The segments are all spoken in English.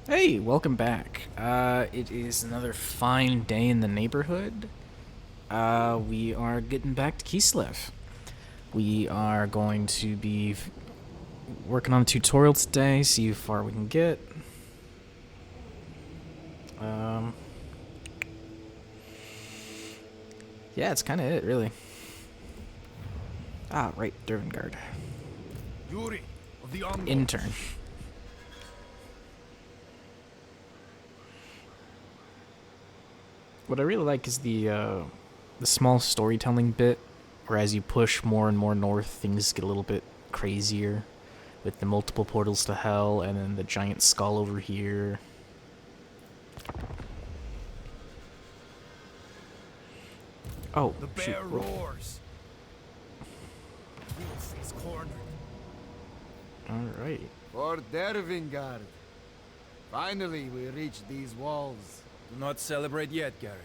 Hey, welcome back. It is another fine day in the neighborhood. We are getting back to Kislev. We are going to be working on a tutorial today, see how far we can get. Um, yeah, it's kind of it, really. Ah, right, Dervingard. Yuri of the Ongol. Intern. What I really like is the small storytelling bit, where as you push more and more north, things get a little bit crazier, with the multiple portals to hell, and then the giant skull over here. Oh, The shoot. bear roars. Wolf is cornered. Alright. For Dervingard. Finally, we reached these walls. Do not celebrate yet, Garrick.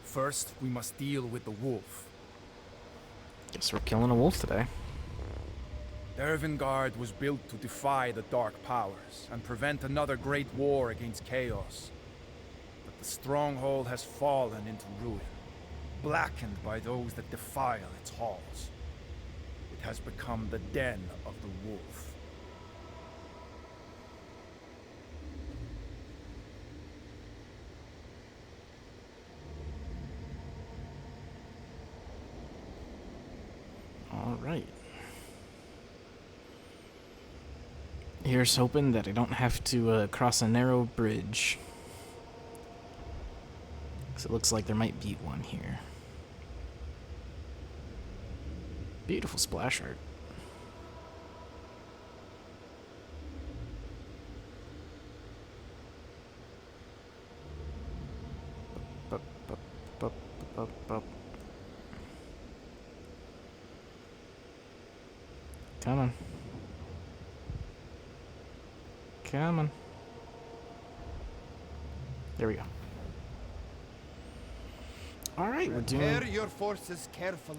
First, we must deal with the wolf. Guess we're killing a wolf today. Dervingard was built to defy the dark powers and prevent another great war against chaos. But the stronghold has fallen into ruin, blackened by those that defile its halls. It has become the den of the wolf. Alright. Here's hoping that I don't have to cross a narrow bridge. Because it looks like there might be one here. Beautiful splash art. Bup, bup, bup, bup, bup. Come on. Come on. There we go. Alright, we're Prepare doing... your forces carefully.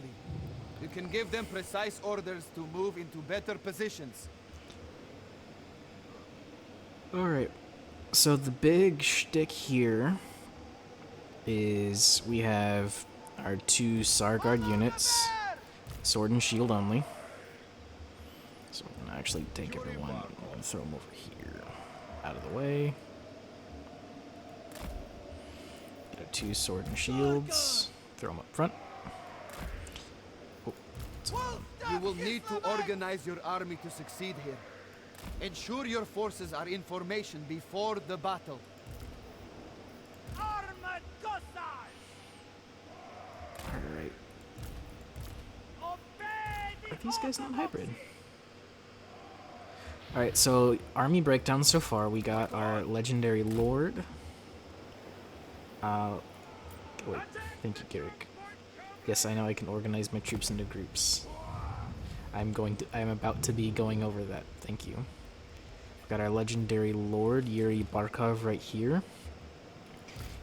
You can give them precise orders to move into better positions. Alright. So the big shtick here is we have our two Sargard units, sword and shield only. So we're gonna actually take everyone and throw them over here, out of the way. Get our two sword and shields, throw them up front. Oh, You will need to organize your army to succeed here. Ensure your forces are in formation before the battle. alright. Are these guys not hybrid? Alright, so army breakdown so far. We got our legendary lord. Wait, thank you, Garrick. Yes, I know I can organize my troops into groups. I'm about to be going over that. Thank you. We've got our legendary lord, Yuri Barkov, right here.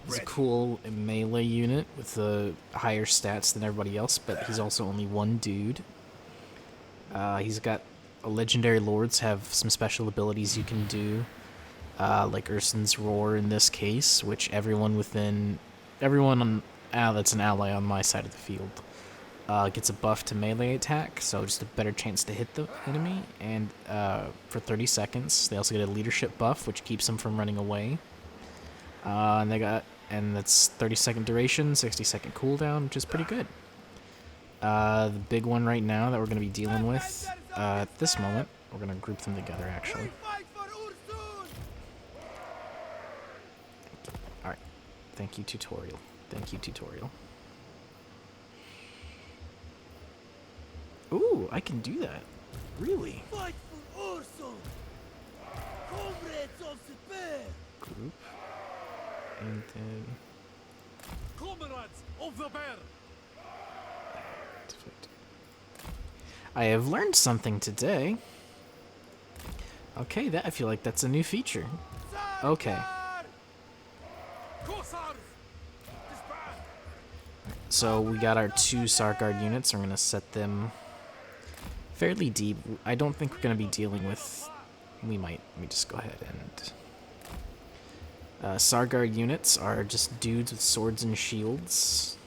He's a cool melee unit with higher stats than everybody else, but he's also only one dude. He's got legendary lords have some special abilities you can do, like Ursun's Roar in this case, which everyone that's an ally on my side of the field gets a buff to melee attack, so just a better chance to hit the enemy, and for 30 seconds. They also get a leadership buff, which keeps them from running away. And that's 30-second duration, 60-second cooldown, which is pretty good. The big one right now that we're going to be dealing with at this moment, we're going to group them together, actually. Alright. Thank you, tutorial. Thank you, tutorial. Ooh, I can do that. Really? Fight for Urson! Comrades of the bear! Group. And then... Comrades of the bear! I have learned something today. Okay, I feel like that's a new feature. Okay. So we got our two Sargard units. I'm going to set them fairly deep. I don't think we're going to be dealing with... We might. Let me just go ahead and Sargard units are just dudes with swords and shields.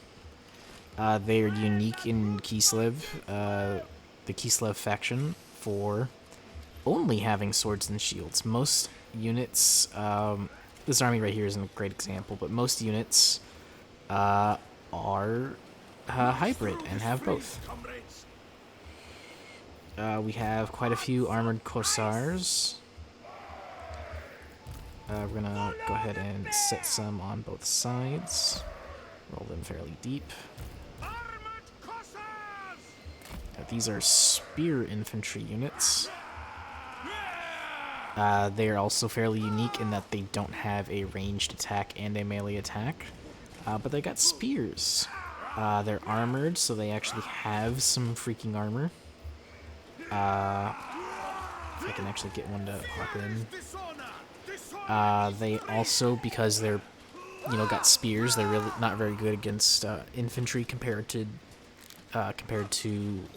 They are unique in Kislev, the Kislev faction, for only having swords and shields. Most units, this army right here isn't a great example, but most units are hybrid and have both. We have quite a few armored corsairs. We're gonna go ahead and set some on both sides. Roll them fairly deep. These are spear infantry units. They are also fairly unique in that they don't have a ranged attack and a melee attack, but they got spears. They're armored, so they actually have some freaking armor. If I can actually get one to pop in. They also, because they're, got spears, they're really not very good against infantry compared to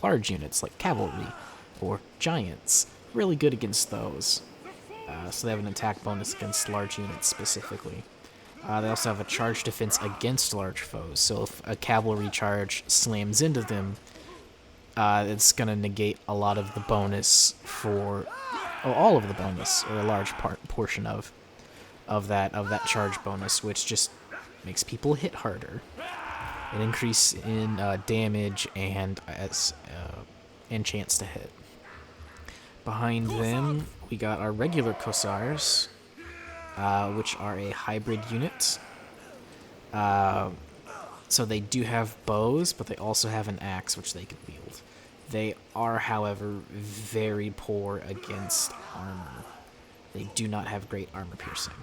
large units like cavalry or giants. Really good against those. So they have an attack bonus against large units specifically. They also have a charge defense against large foes. So if a cavalry charge slams into them, it's going to negate a lot of the bonus for, all of the bonus, or a large portion of that charge bonus, which just makes people hit harder. An increase in damage and chance to hit. Behind them, we got our regular Cossars, which are a hybrid unit. So they do have bows, but they also have an axe, which they can wield. They are, however, very poor against armor. They do not have great armor piercing.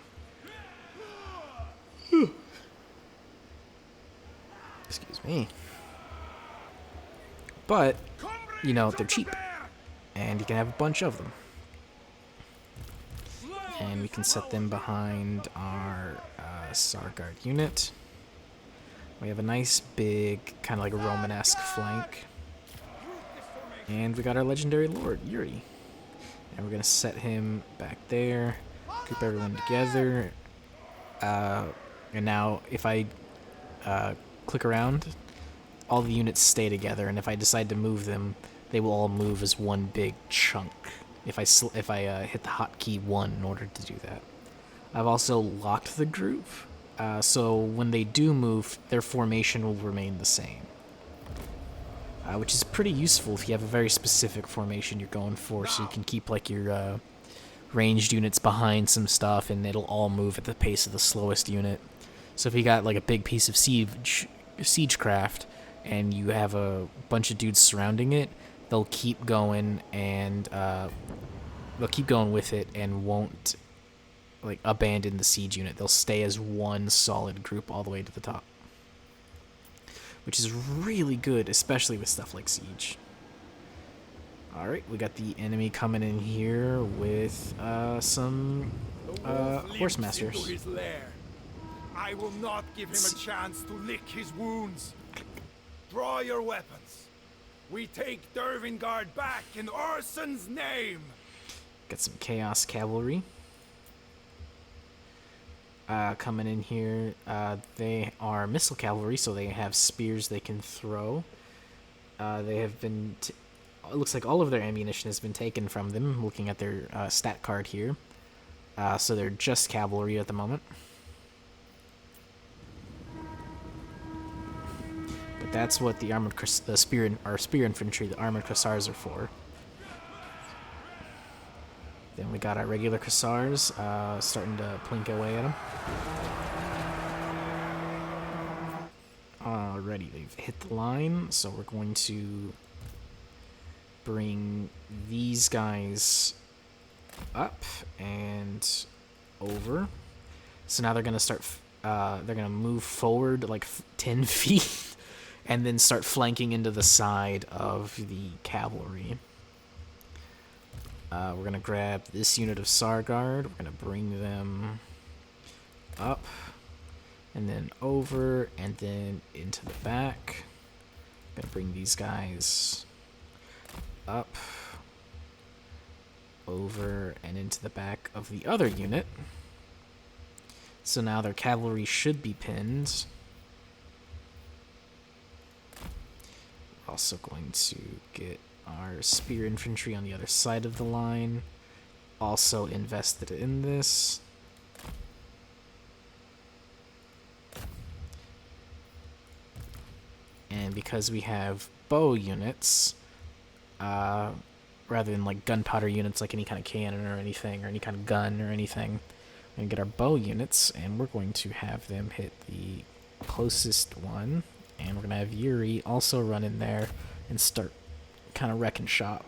Excuse me. But, they're cheap. And you can have a bunch of them. And we can set them behind our Sargard unit. We have a nice big, kind of like a Romanesque flank. And we got our legendary lord, Yuri. And we're going to set him back there. Group everyone together. And now, if I click around, all the units stay together. And if I decide to move them, they will all move as one big chunk. If I hit the hotkey 1 in order to do that. I've also locked the group, so when they do move, their formation will remain the same. Which is pretty useful if you have a very specific formation you're going for, so you can keep like your ranged units behind some stuff, and it'll all move at the pace of the slowest unit. So if you got like a big piece of siegecraft, and you have a bunch of dudes surrounding it, they'll keep going and they'll keep going with it and won't like abandon the siege unit. They'll stay as one solid group all the way to the top, which is really good, especially with stuff like siege. All right, we got the enemy coming in here with some horse masters. I will not give him a chance to lick his wounds. Draw your weapons. We take Dervingard back in Orson's name! Got some Chaos Cavalry. Coming in here. They are Missile Cavalry, so they have spears they can throw. They have been... it looks like all of their ammunition has been taken from them, looking at their stat card here. So they're just cavalry at the moment. That's what the spear infantry, the armored Cossars are for. Then we got our regular Cossars starting to plink away at them. Alrighty, they've hit the line, so we're going to bring these guys up and over. So now they're gonna start. They're gonna move forward like 10 feet. And then start flanking into the side of the cavalry. We're going to grab this unit of Sargard. We're going to bring them up. And then over. And then into the back. Going to bring these guys up. Over and into the back of the other unit. So now their cavalry should be pinned. We're also going to get our spear infantry on the other side of the line. Also invested in this. And because we have bow units, rather than like gunpowder units like any kind of cannon or anything, or any kind of gun or anything, we're going to get our bow units, and we're going to have them hit the closest one. And we're going to have Yuri also run in there and start kind of wrecking shop.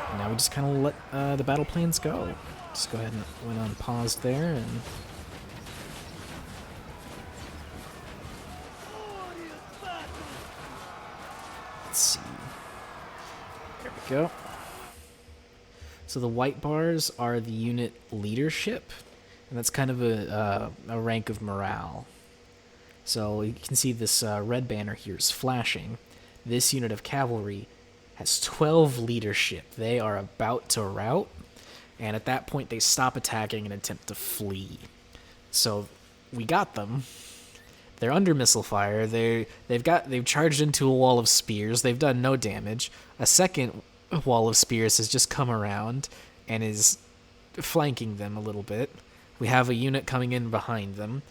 And now we just kind of let the battle plans go. Just go ahead and went on pause there, and let's see. There we go. So the white bars are the unit leadership, and that's kind of a rank of morale. So you can see this red banner here is flashing. This unit of cavalry has 12 leadership. They are about to rout, and at that point they stop attacking and attempt to flee. So we got them. They're under missile fire. They've charged into a wall of spears. They've done no damage. A second wall of spears has just come around and is flanking them a little bit. We have a unit coming in behind them,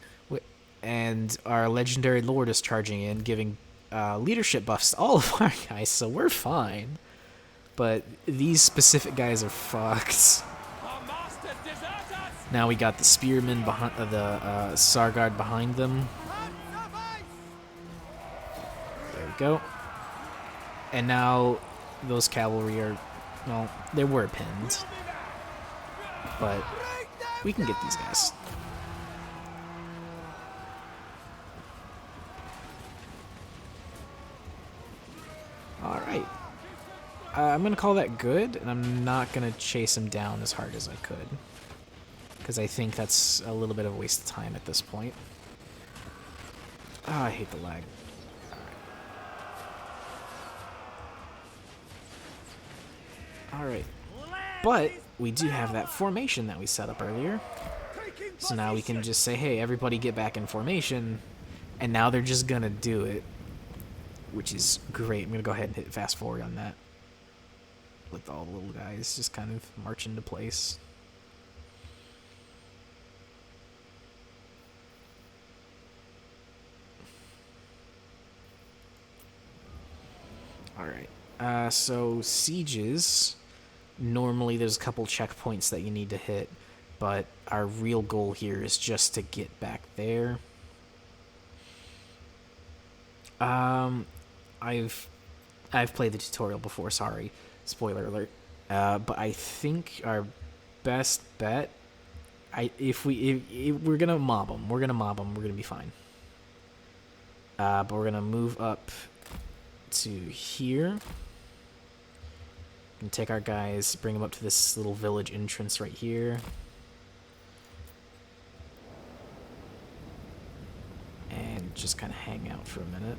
and our legendary lord is charging in, giving leadership buffs to all of our guys, so we're fine. But these specific guys are fucked. Now we got the spearmen behind the Sarguard behind them. There we go. And now those cavalry are, well, they were pinned, but we can get these guys. Alright. I'm going to call that good, and I'm not going to chase him down as hard as I could, because I think that's a little bit of a waste of time at this point. Ah, I hate the lag. Alright. But we do have that formation that we set up earlier. So now we can just say, hey, everybody get back in formation. And now they're just going to do it, which is great. I'm going to go ahead and hit fast forward on that. Let all the little guys just kind of march into place. Alright. So sieges, normally there's a couple checkpoints that you need to hit, but our real goal here is just to get back there. I've played the tutorial before, sorry, spoiler alert. But I think our best bet, if we're gonna mob them, we're gonna be fine. But we're gonna move up to here and take our guys, bring them up to this little village entrance right here. And just kind of hang out for a minute.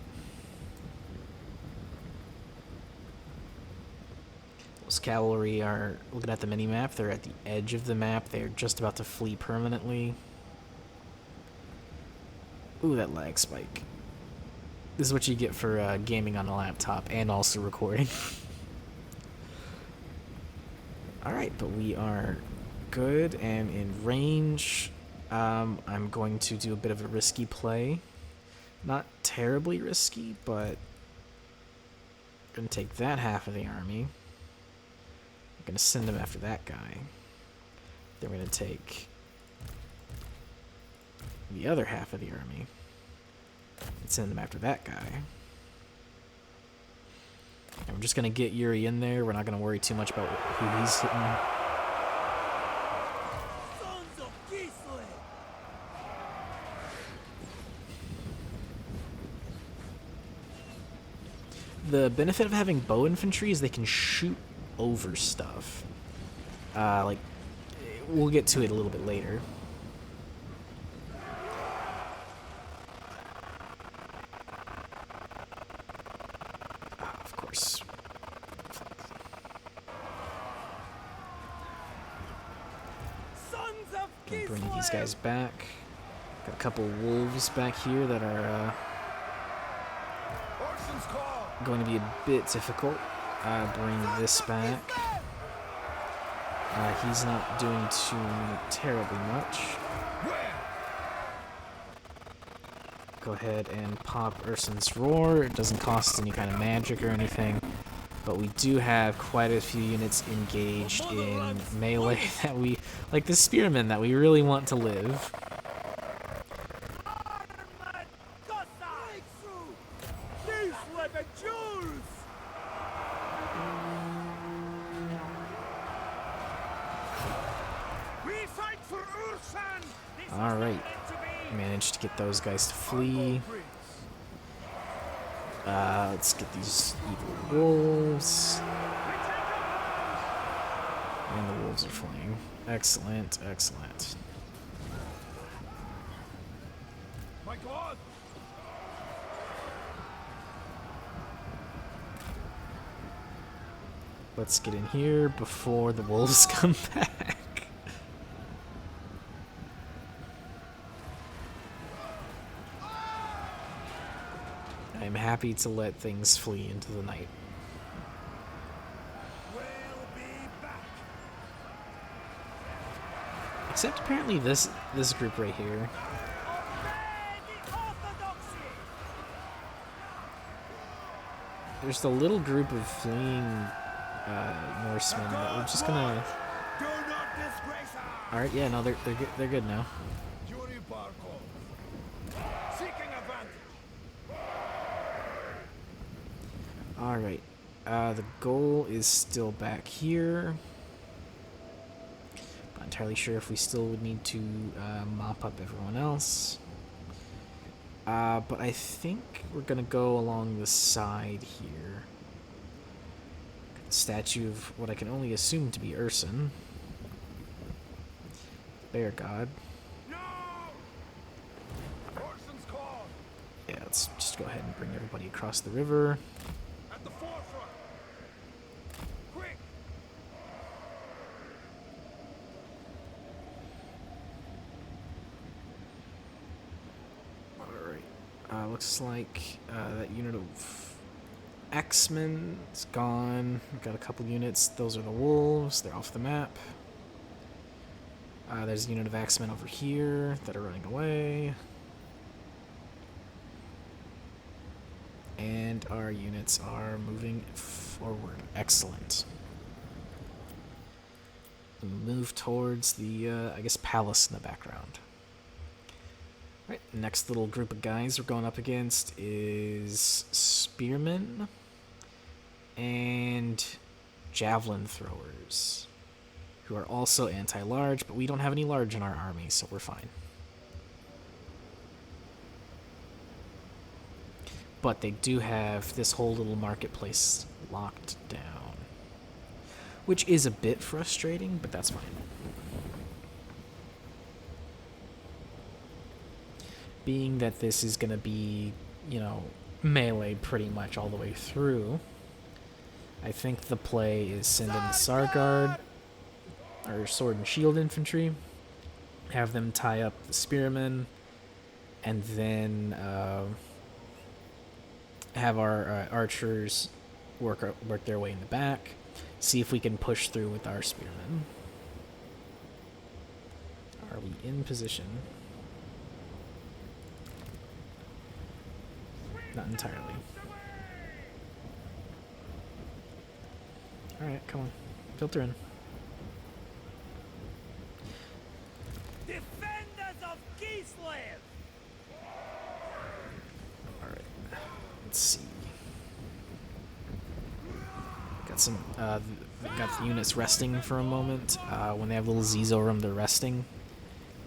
Those cavalry are looking at the mini-map. They're at the edge of the map. They're just about to flee permanently. Ooh, that lag spike. This is what you get for gaming on a laptop and also recording. Alright, but we are good and in range. I'm going to do a bit of a risky play. Not terribly risky, but I'm going to take that half of the army. I'm going to send them after that guy. Then we're going to take the other half of the army and send them after that guy. And we're just going to get Yuri in there. We're not going to worry too much about who he's hitting. Sons of Gisle! The benefit of having bow infantry is they can shoot over stuff. Like, we'll get to it a little bit later. Of course. Sons of Gonna bring these Kislev! guys back. Got a couple wolves back here that are Orson's call! going to be a bit difficult. Bring this back. He's not doing too terribly much. Go ahead and pop Urson's Roar. It doesn't cost any kind of magic or anything, but we do have quite a few units engaged in melee that we, like the spearmen, that we really want to live. Armad Kosa! Breakthrough! Kislev and Jules! We fight for Ursan! This All right, meant to be! managed to get those guys to flee. Let's get these evil wolves. And the wolves are fleeing. Excellent, excellent. My God! Let's get in here before the wolves come back. I'm happy to let things flee into the night. We'll be back! Except apparently this group right here. Obey the orthodoxy! There's the little group of fleeing Norsemen that we're just gonna. Do not disgrace us! All right, yeah, no, they're good now. Yuri Barkov. Seeking advantage. All right, the goal is still back here. Not entirely sure if we still would need to mop up everyone else. But I think we're gonna go along the side here. Statue of what I can only assume to be Urson. Bear god. No! Orson's call! Yeah, let's just go ahead and bring everybody across the river. At the forefront! Quick! Alright. Looks like that unit of X-Men is gone. We've got a couple units. Those are the wolves. They're off the map. There's a unit of X-Men over here that are running away. And our units are moving forward. Excellent. Move towards the, I guess, palace in the background. Right, next little group of guys we're going up against is spearmen and javelin throwers, who are also anti-large, but we don't have any large in our army, so we're fine. But they do have this whole little marketplace locked down, which is a bit frustrating, but that's fine. Being that this is going to be, you know, melee pretty much all the way through, I think the play is send in the Sarguard, or sword and shield infantry, have them tie up the spearmen, and then have our archers work their way in the back, see if we can push through with our spearmen. Are we in position? Not entirely. Alright, come on. Filter in. Defenders of Kislev! Alright. Let's see. Got some, got the units resting for a moment. When they have little Z's over them, they're resting.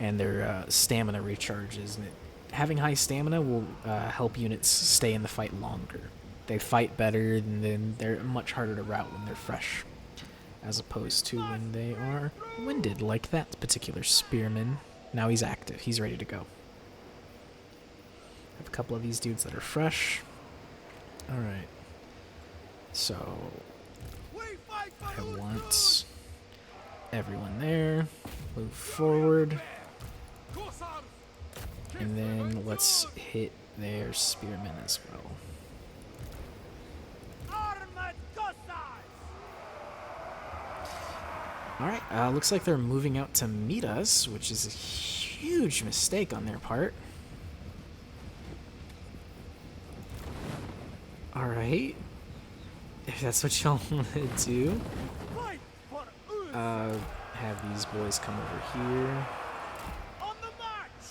And their stamina recharges. And having high stamina will help units stay in the fight longer. They fight better, and then they're much harder to rout when they're fresh, as opposed to when they are winded, like that particular spearman. Now he's active. He's ready to go. Have a couple of these dudes that are fresh. Alright. So, We fight for I want everyone there. Move forward. And then let's hit their spearmen as well. Armored Cossacks! Alright, looks like they're moving out to meet us, which is a huge mistake on their part. Alright. If that's what y'all want to do. Fight for Us! Have these boys come over here. On the march!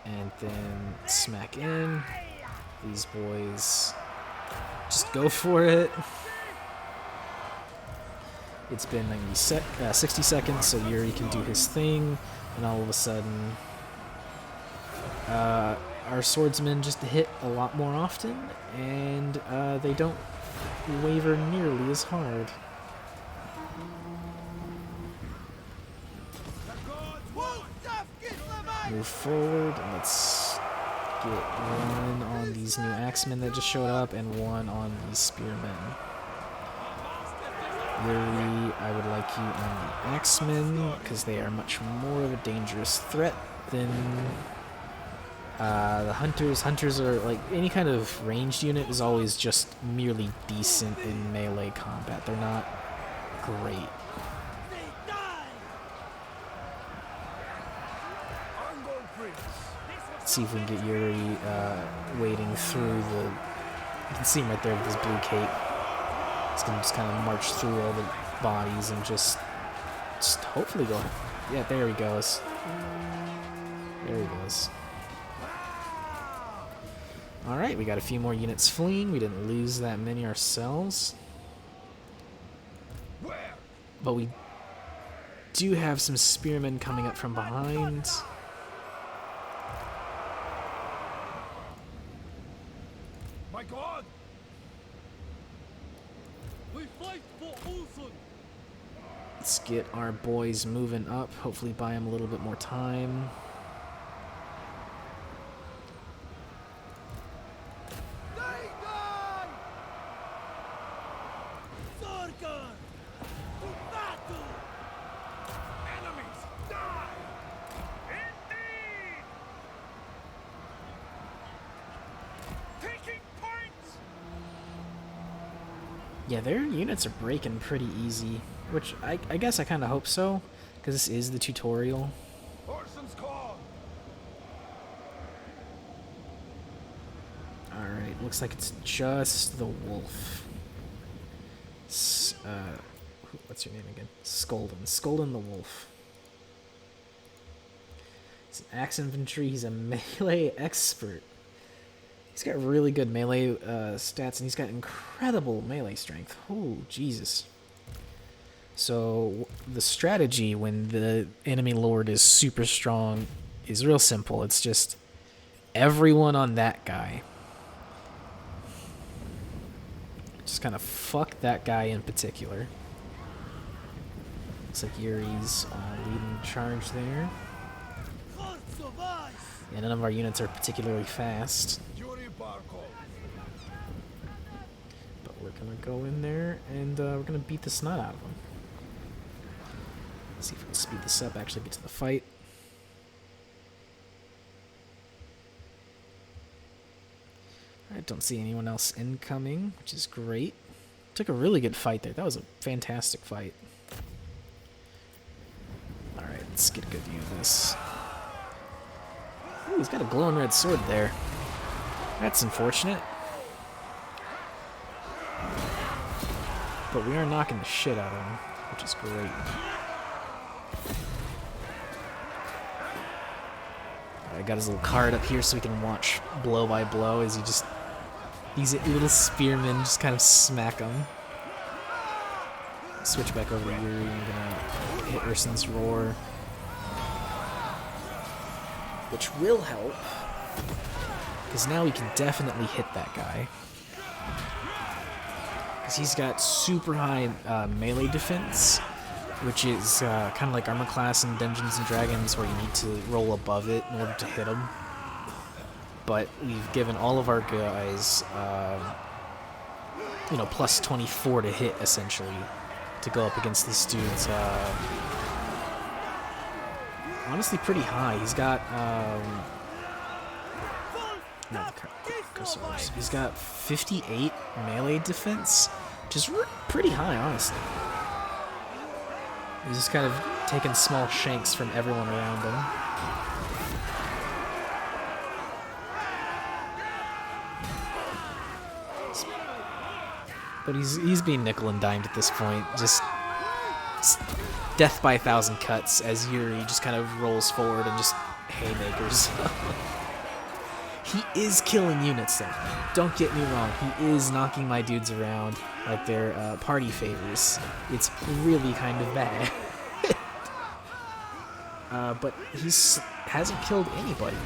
And then smack in. These boys just go for it. It's been 60 seconds, so Yuri can do his thing, and all of a sudden, our swordsmen just hit a lot more often, and they don't waver nearly as hard. Move forward, and let's get one on these new axemen that just showed up, and one on these spearmen. Yuri, I would like you on the axemen, because they are much more of a dangerous threat than the hunters. Hunters are like, any kind of ranged unit is always just merely decent in melee combat. They're not great. They die! Let's see if we can get Yuri wading through the... You can see him right there with his blue cape. He's gonna just kind of march through all the bodies and just hopefully go... Yeah, there he goes. There he goes. Alright, we got a few more units fleeing. We didn't lose that many ourselves. But we do have some spearmen coming up from behind. My God! We fight for Ulson! Let's get our boys moving up. Hopefully buy them a little bit more time. Zorgon! To battle! Enemies, die! Indeed! Taking points! Yeah, their units are breaking pretty easy, which I guess I kind of hope so, because this is the tutorial. Orson's call! Alright, looks like it's just the wolf. What's your name again? Skolden. Skolden the wolf. He's an axe infantry. He's a melee expert. He's got really good melee stats, and he's got incredible melee strength. Oh, Jesus. So the strategy when the enemy lord is super strong is real simple. It's just everyone on that guy. Just kind of fuck that guy in particular. Looks like Yuri's leading the charge there. Hearts of ice! Yeah, none of our units are particularly fast. Yuri Barkov! But we're gonna go in there and we're gonna beat the snot out of them. Let's see if we can speed this up, actually get to the fight. I don't see anyone else incoming, which is great. Took a really good fight there. That was a fantastic fight. Alright, let's get a good view of this. Ooh, he's got a glowing red sword there. That's unfortunate. But we are knocking the shit out of him, which is great. I got his little card up here so we can watch blow by blow as he just... These little spearmen just kind of smack him. Switch back over to Yuri. I'm gonna hit Urson's roar, which will help, because now we can definitely hit that guy. Because he's got super high melee defense, which is kind of like armor class in Dungeons and Dragons, where you need to roll above it in order to hit him. But we've given all of our guys, you know, plus 24 to hit, essentially. to go up against this dude's honestly pretty high. He's got no, he's got 58 melee defense, which is pretty high, honestly. He's just kind of taking small shanks from everyone around him. But he's being nickel and dimed at this point. Just death by 1,000 cuts as Yuri just kind of rolls forward and just haymakers. He is killing units though. Don't get me wrong. He is knocking my dudes around like they're party favors. It's really kind of bad. But hasn't killed anybody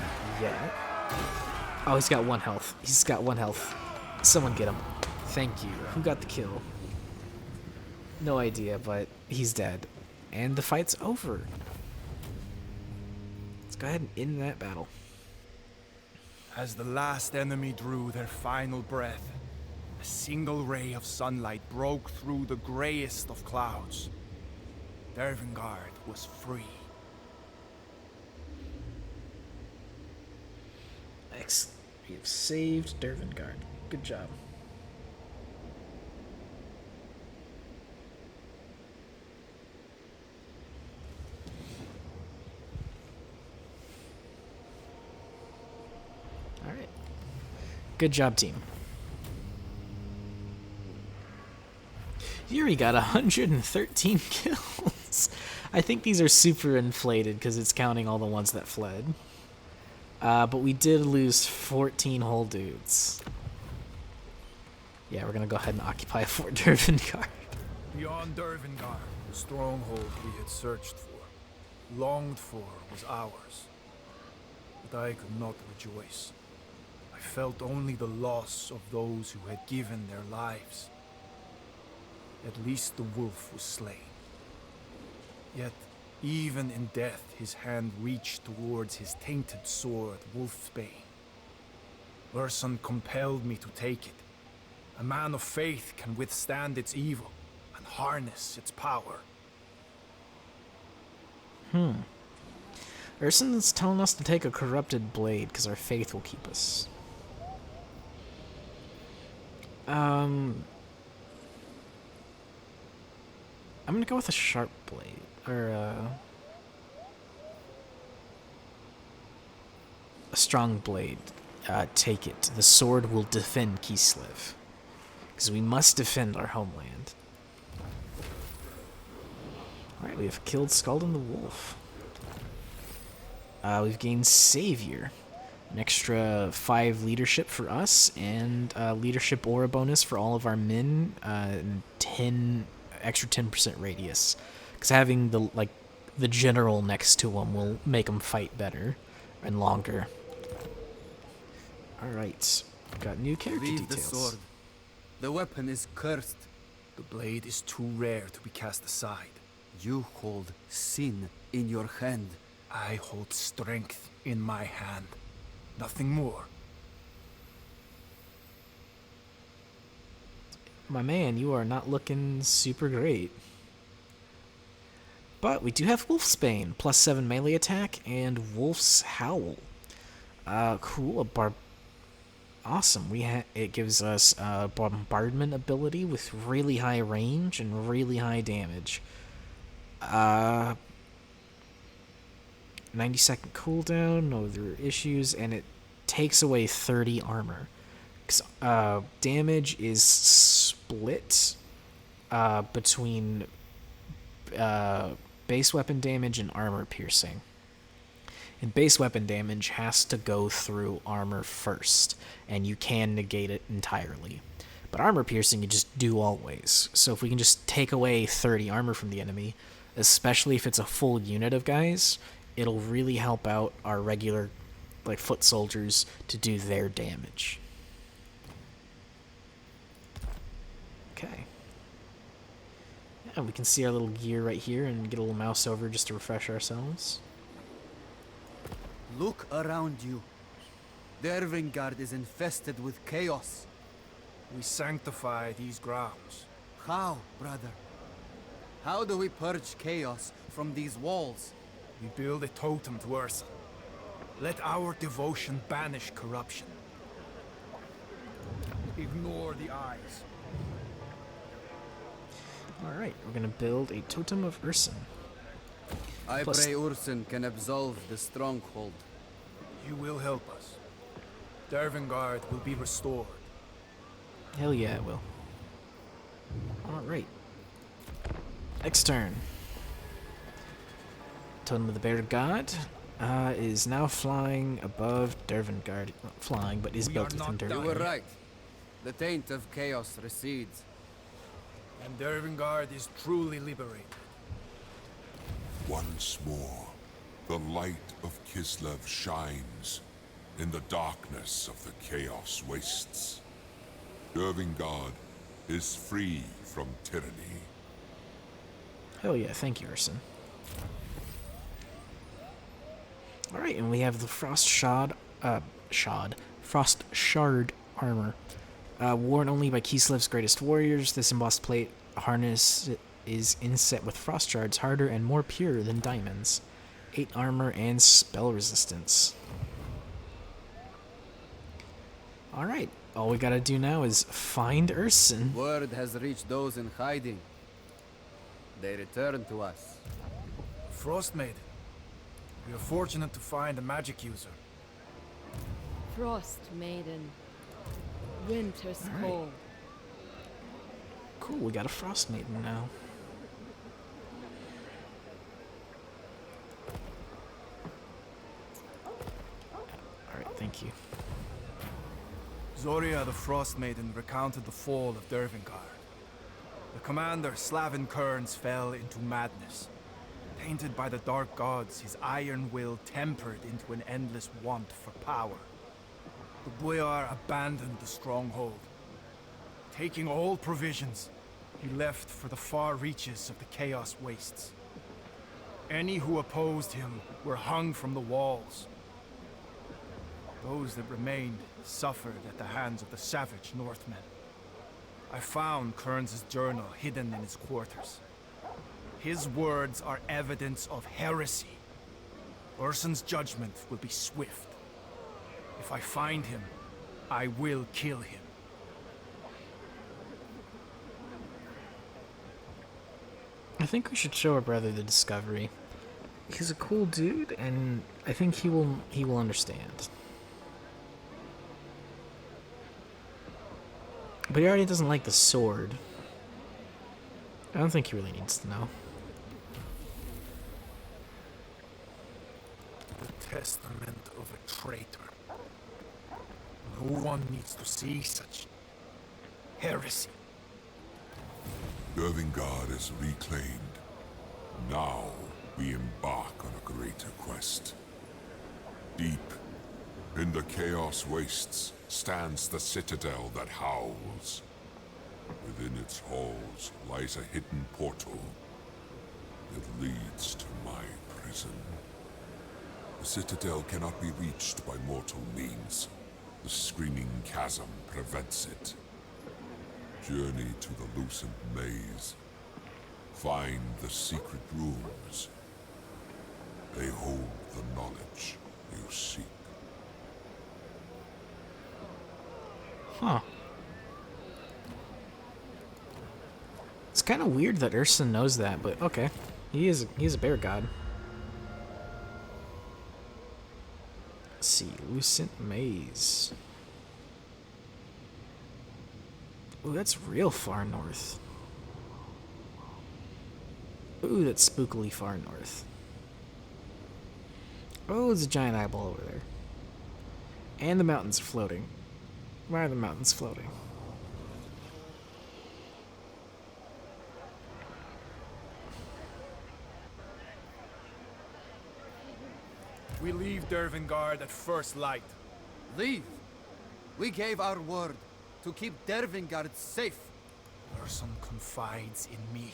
yet. Oh, he's got 1 health. He's got 1 health. Someone get him. Thank you. Who got the kill? No idea, but he's dead. And the fight's over. Let's go ahead and end that battle. As the last enemy drew their final breath, a single ray of sunlight broke through the greyest of clouds. Dervingard was free. Excellent. We have saved Dervingard. Good job. Alright. Good job, team. Yuri got 113 kills. I think these are super inflated because it's counting all the ones that fled. But we did lose 14 whole dudes. Yeah, we're gonna go ahead and occupy Fort Dervingard. Beyond Dervingard, the stronghold we had searched for, longed for, was ours. But I could not rejoice. I felt only the loss of those who had given their lives. At least the wolf was slain. Yet, even in death, his hand reached towards his tainted sword, Wolfsbane. Urson compelled me to take it. A man of faith can withstand its evil and harness its power. Urson's telling us to take a corrupted blade because our faith will keep us. I'm gonna go with a sharp blade, or a strong blade. Take it. The sword will defend Kislev, because we must defend our homeland. Alright, we have killed Skaldin the Wolf. We've gained Savior. An extra 5 leadership for us, and leadership aura bonus for all of our men, and extra 10% radius. Because having the general next to him will make them fight better and longer. Alright, got new character Leave details. the sword. The weapon is cursed. The blade is too rare to be cast aside. You hold sin in your hand. I hold strength in my hand. Nothing more. My man, you are not looking super great. But we do have Wolfsbane, +7 melee attack, and Wolf's Howl. Cool, awesome. It gives us a bombardment ability with really high range and really high damage. 90-second cooldown, no other issues, and it takes away 30 armor. Damage is split between base weapon damage and armor piercing. And base weapon damage has to go through armor first, and you can negate it entirely. But armor piercing you just do always. So if we can just take away 30 armor from the enemy, especially if it's a full unit of guys, it'll really help out our regular foot soldiers to do their damage. Okay. Yeah, we can see our little gear right here and get a little mouse over just to refresh ourselves. Look around you. Dervingard is infested with chaos. We sanctify these grounds. How, brother? How do we purge chaos from these walls? We build a totem to Ursa. Let our devotion banish corruption. Ignore the eyes. Alright, we're gonna build a totem of Urson. I Plus- pray Urson can absolve the stronghold. You will help us. Dervingard will be restored. Hell yeah, it will. Alright. Next turn. Totem of the Bear God is now flying above Dervingard. Not flying, but is We built are within not You done. Dervingard. were right. The taint of chaos recedes. And Dervingard is truly liberated. Once more, the light of Kislev shines in the darkness of the Chaos Wastes. Dervingard is free from tyranny. Hell yeah, thank you, Urson. Alright, and we have the Frost Shard armor. Worn only by Kislev's greatest warriors, this embossed plate harness is inset with frost shards, harder and more pure than diamonds. 8 armor and spell resistance. Alright, all we gotta do now is find Urson. Word has reached those in hiding. They return to us. Frost Maiden. We are fortunate to find a magic user. Frost Maiden. Winter's All right. cold. Cool, we got a Frost Maiden now. Alright, thank you. Zoria the Frost Maiden recounted the fall of Dervingard. The commander, Slavin Kearns, fell into madness. Tainted by the dark gods, his iron will tempered into an endless want for power. The boyar abandoned the stronghold. Taking all provisions, he left for the far reaches of the Chaos Wastes. Any who opposed him were hung from the walls. Those that remained suffered at the hands of the savage Northmen. I found Kearns' journal hidden in his quarters. His words are evidence of heresy. Urson's judgment will be swift. If I find him, I will kill him. I think we should show our brother the discovery. He's a cool dude, and I think he will understand. But he already doesn't like the sword. I don't think he really needs to know. The testament of a traitor. No one needs to see such heresy. Dervingard is reclaimed. Now we embark on a greater quest. Deep in the Chaos Wastes stands the citadel that howls. Within its halls lies a hidden portal that leads to my prison. The citadel cannot be reached by mortal means. The screaming chasm prevents it. Journey to the lucent maze. Find the secret rooms. They hold the knowledge you seek. Huh. It's kind of weird that Urson knows that, but okay. He's a bear god. Let's see, Lucent Maze. Ooh, that's real far north. Ooh, that's spookily far north. Oh, there's a giant eyeball over there. And the mountains are floating. Why are the mountains floating? We leave Dervingard at first light. Leave. We gave our word to keep Dervingard safe. Urson confides in me.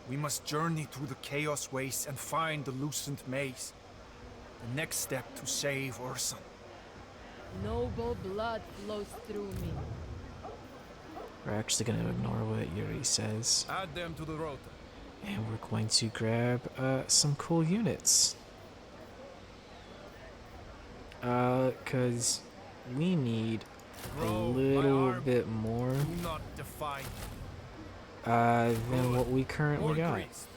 We must journey through the Chaos Waste and find the Lucent Maze. The next step to save Urson. Noble blood flows through me. We're actually gonna ignore what Yuri says. Add them to the rota. And we're going to grab some cool units. Because we need a little bit more Do not defy me. than what we currently More got. greased.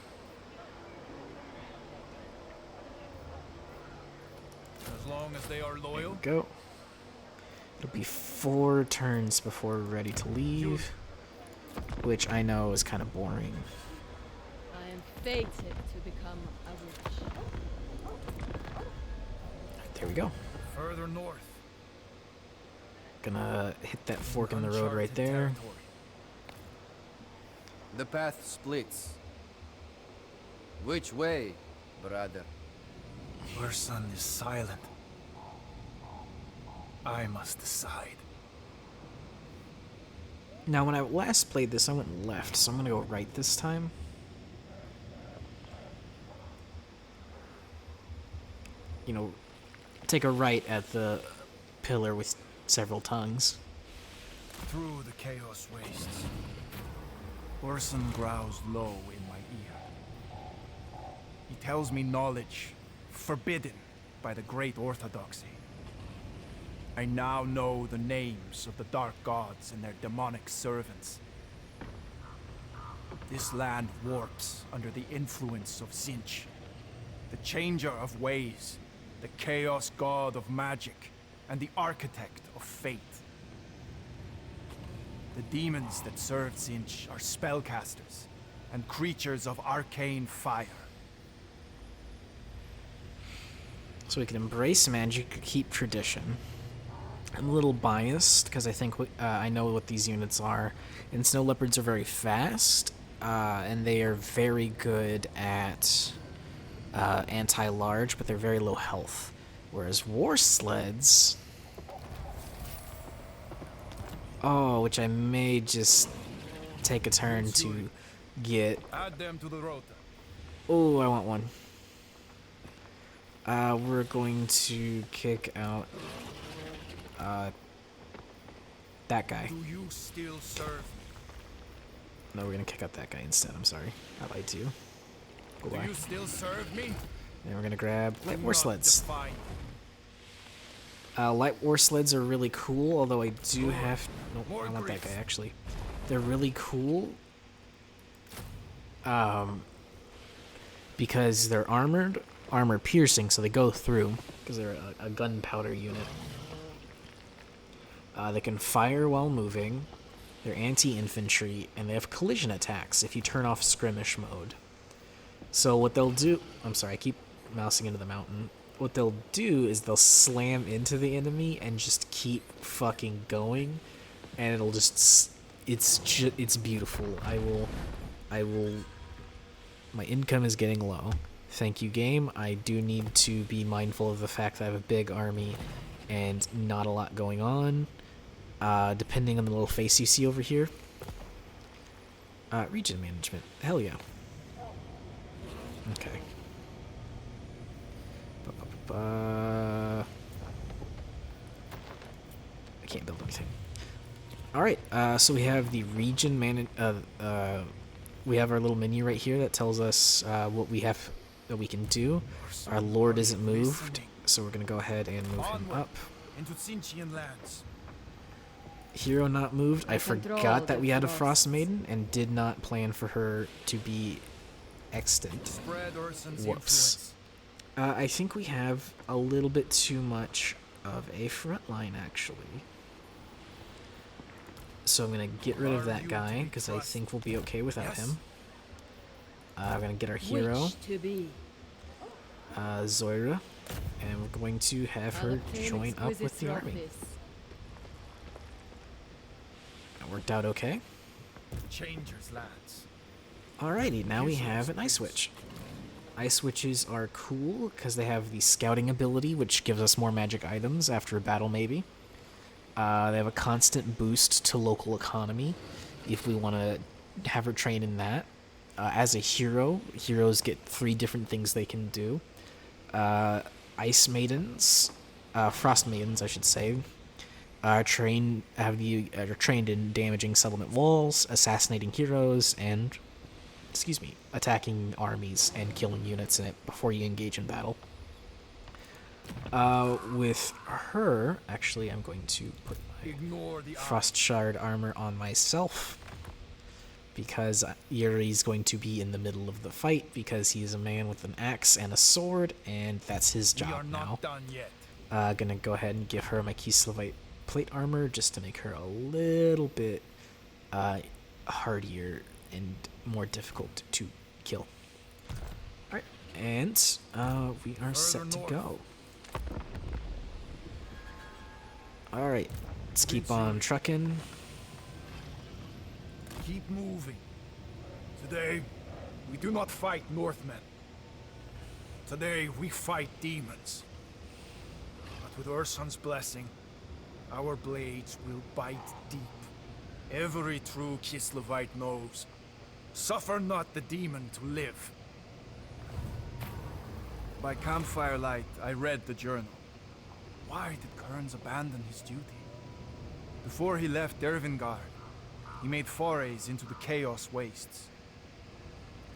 As long as they are loyal. Go. It'll be 4 turns before we're ready to leave, which I know is kind of boring. I am fated to become a witch. There we go. Further north. Gonna hit that fork in the road right Uncharted there. territory. The path splits. Which way, brother? Your son is silent. I must decide. Now, when I last played this, I went left, so I'm gonna go right this time. You know, take a right at the pillar with several tongues. Through the chaos wastes. Orson growls low in my ear. He tells me knowledge forbidden by the great orthodoxy. I now know the names of the dark gods and their demonic servants. This land warps under the influence of Zinch, the changer of ways, the chaos god of magic, and the architect of fate. The demons that serve Zinch are spellcasters and creatures of arcane fire. So we can embrace magic, keep tradition. I'm a little biased because I think I know what these units are. And snow leopards are very fast, and they are very good at anti-large, but they're very low health. Whereas war sleds, which I may just take a turn to get. Add them to the rota. Oh, I want one. We're going to kick out that guy. Do you still serve me? No, we're gonna kick out that guy instead. I'm sorry. I lied to you. Go Do back. you still serve me? And we're gonna grab light Do war not sleds. defy me. Light war sleds are really cool, although I do have. No, More I want that guy grease. actually. They're really cool. Because they're armor piercing, so they go through. Because they're a gunpowder unit. They can fire while moving. They're anti-infantry, and they have collision attacks if you turn off skirmish mode. So what they'll do... I'm sorry, I keep mousing into the mountain. What they'll do is they'll slam into the enemy and just keep fucking going. And it'll just... It's beautiful. I will... My income is getting low. Thank you, game. I do need to be mindful of the fact that I have a big army and not a lot going on. Depending on the little face you see over here. Region management. Hell yeah. Okay. I can't build anything. Alright, so we have the region we have our little menu right here that tells us what we have that we can do. Our lord isn't moved, so we're gonna go ahead and move him Onward up. into Zinchian lands. Hero not moved. I control forgot that the we had a frosts. Frost Maiden and did not plan for her to be extant. Spread Urson's Whoops. influence. I think we have a little bit too much of a front line, actually. So I'm going to get rid of that guy, because I think we'll be okay without Yes. him. I'm going to get our hero, Which to be? Zoira, and we're going to have I'll her obtain join up with exquisite the army. surface. That worked out okay. Changers lands. Alrighty, now we have an Ice Witch. Ice Witches are cool because they have the scouting ability, which gives us more magic items after a battle, maybe. They have a constant boost to local economy if we want to have her train in that. As a hero, heroes get 3 different things they can do. Ice Maidens, Frost Maidens, I should say, are trained in damaging settlement walls, assassinating heroes, and attacking armies and killing units in it before you engage in battle. With her, actually, I'm going to put my Ignore the Frost Shard armor on myself, because Yuri's going to be in the middle of the fight because he is a man with an axe and a sword, and that's his We are job not now. done yet. Gonna go ahead and give her my Kislevite plate armor just to make her a little bit hardier and more difficult to kill. Alright, and we are set to north. go. Alright, let's keep on trucking. Keep moving. Today, we do not fight Northmen. Today, we fight demons. But with Ursun's blessing, our blades will bite deep. Every true Kislevite knows, suffer not the demon to live. By campfire light, I read the journal. Why did Kearns abandon his duty? Before he left Dervingard, he made forays into the Chaos Wastes.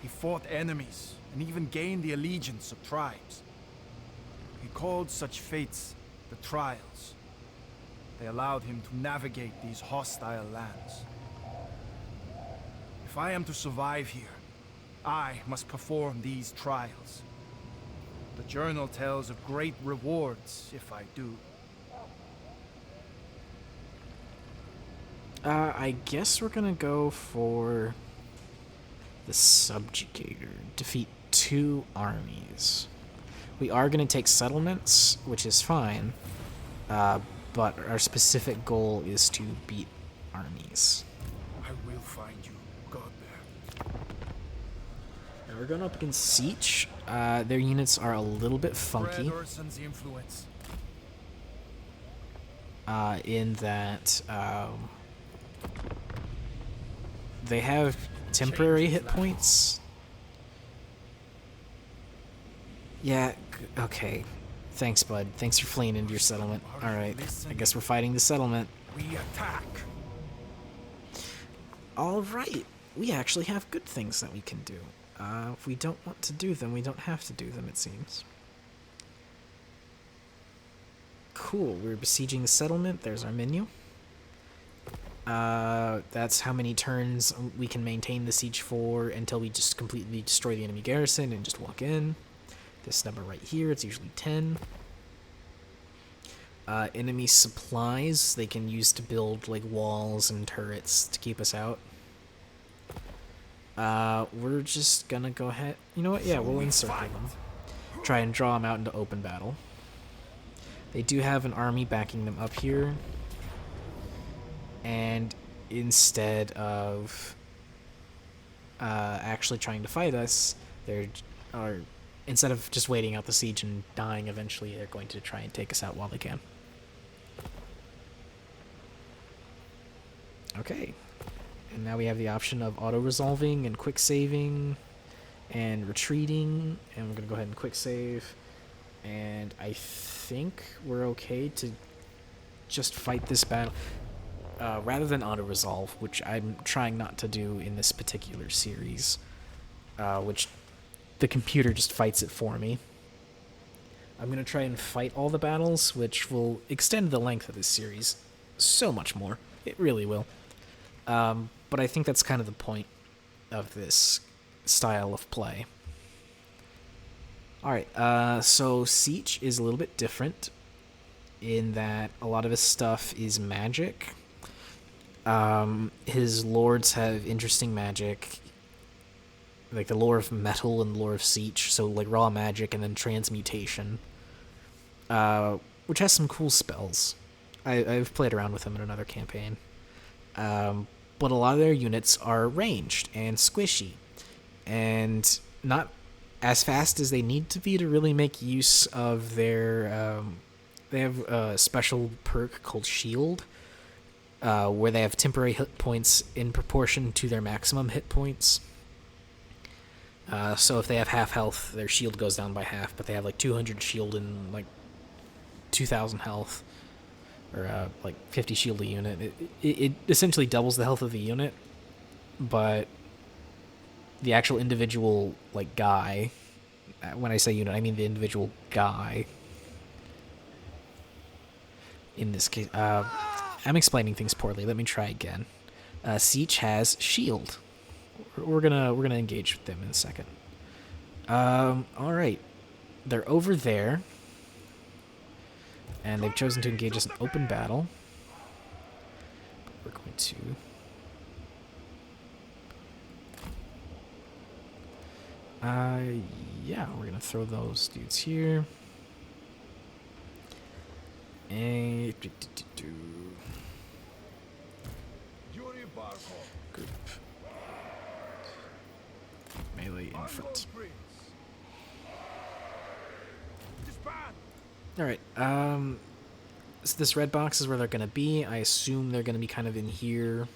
He fought enemies and even gained the allegiance of tribes. He called such fates the Trials. They allowed him to navigate these hostile lands. If I am to survive here, I must perform these trials. The journal tells of great rewards if I do. I guess we're gonna go for the Subjugator. Defeat 2 armies. We are gonna take settlements, which is fine, but our specific goal is to beat armies. I will find you, Godbear. Now we're going up against Siege. Their units are a little bit Spread funky Ursun's influence. in that they have temporary hit points. Yeah, okay. Thanks, bud. Thanks for fleeing into your settlement. Alright, I guess we're fighting the settlement. We attack. Alright, we actually have good things that we can do. If we don't want to do them, we don't have to do them, it seems. Cool, we're besieging the settlement. There's our menu. That's how many turns we can maintain the siege for until we just completely destroy the enemy garrison and just walk in. This number right here, it's usually 10. Enemy supplies they can use to build like walls and turrets to keep us out. We're just gonna go ahead. You know what? Yeah, we'll encircle them. Try and draw them out into open battle. They do have an army backing them up here. And instead of actually trying to fight us, instead of just waiting out the siege and dying eventually, they're going to try and take us out while they can. Okay. And now we have the option of auto-resolving and quick-saving and retreating. And we're going to go ahead and quick-save. And I think we're okay to just fight this battle. Rather than auto-resolve, which I'm trying not to do in this particular series. Which the computer just fights it for me. I'm going to try and fight all the battles, which will extend the length of this series so much more. It really will. But I think that's kind of the point of this style of play. Alright, so Siege is a little bit different in that a lot of his stuff is magic. His lords have interesting magic, like the lore of metal and the lore of Siege, so like raw magic and then transmutation, which has some cool spells. I've played around with them in another campaign. But a lot of their units are ranged and squishy, and not as fast as they need to be to really make use of their... they have a special perk called Shield, where they have temporary hit points in proportion to their maximum hit points. So if they have half health, their shield goes down by half, but they have like 200 shield and like 2,000 health. Or like 50 shield a unit. It essentially doubles the health of the unit, but the actual individual, like, guy. When I say unit, I mean the individual guy. In this case, I'm explaining things poorly. Let me try again. Siege has shield. We're gonna engage with them in a second. All right, they're over there, and they've chosen to engage us in open battle. We're going to. Yeah, we're gonna throw those dudes here. And group melee in front. All right. So this red box is where they're gonna be. I assume they're gonna be kind of in here.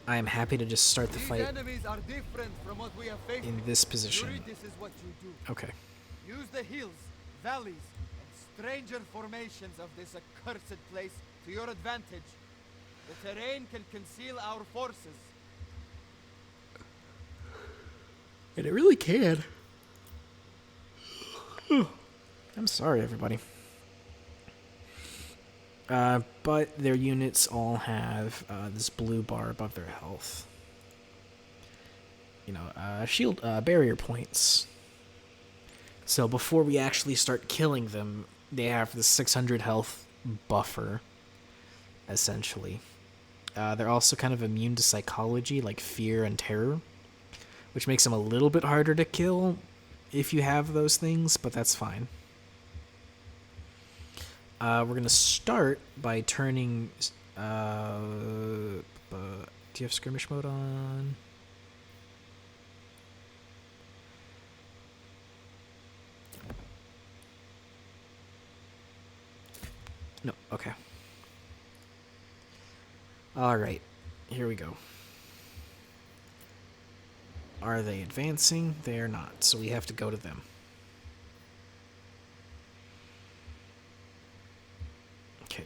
I am happy to just start the These fight enemies are different from what we have faced. in this position. Yuri, this is what you do. Okay. Use the hills, valleys, and stranger formations of this accursed place to your advantage. The terrain can conceal our forces. And it really can. I'm sorry, everybody. But their units all have this blue bar above their health. You know, shield barrier points. So before we actually start killing them, they have the 600 health buffer, essentially. They're also kind of immune to psychology, like fear and terror, which makes them a little bit harder to kill if you have those things, but that's fine. We're going to start by turning... do you have skirmish mode on? No, okay. Alright, here we go. Are they advancing? They are not, so we have to go to them. Okay.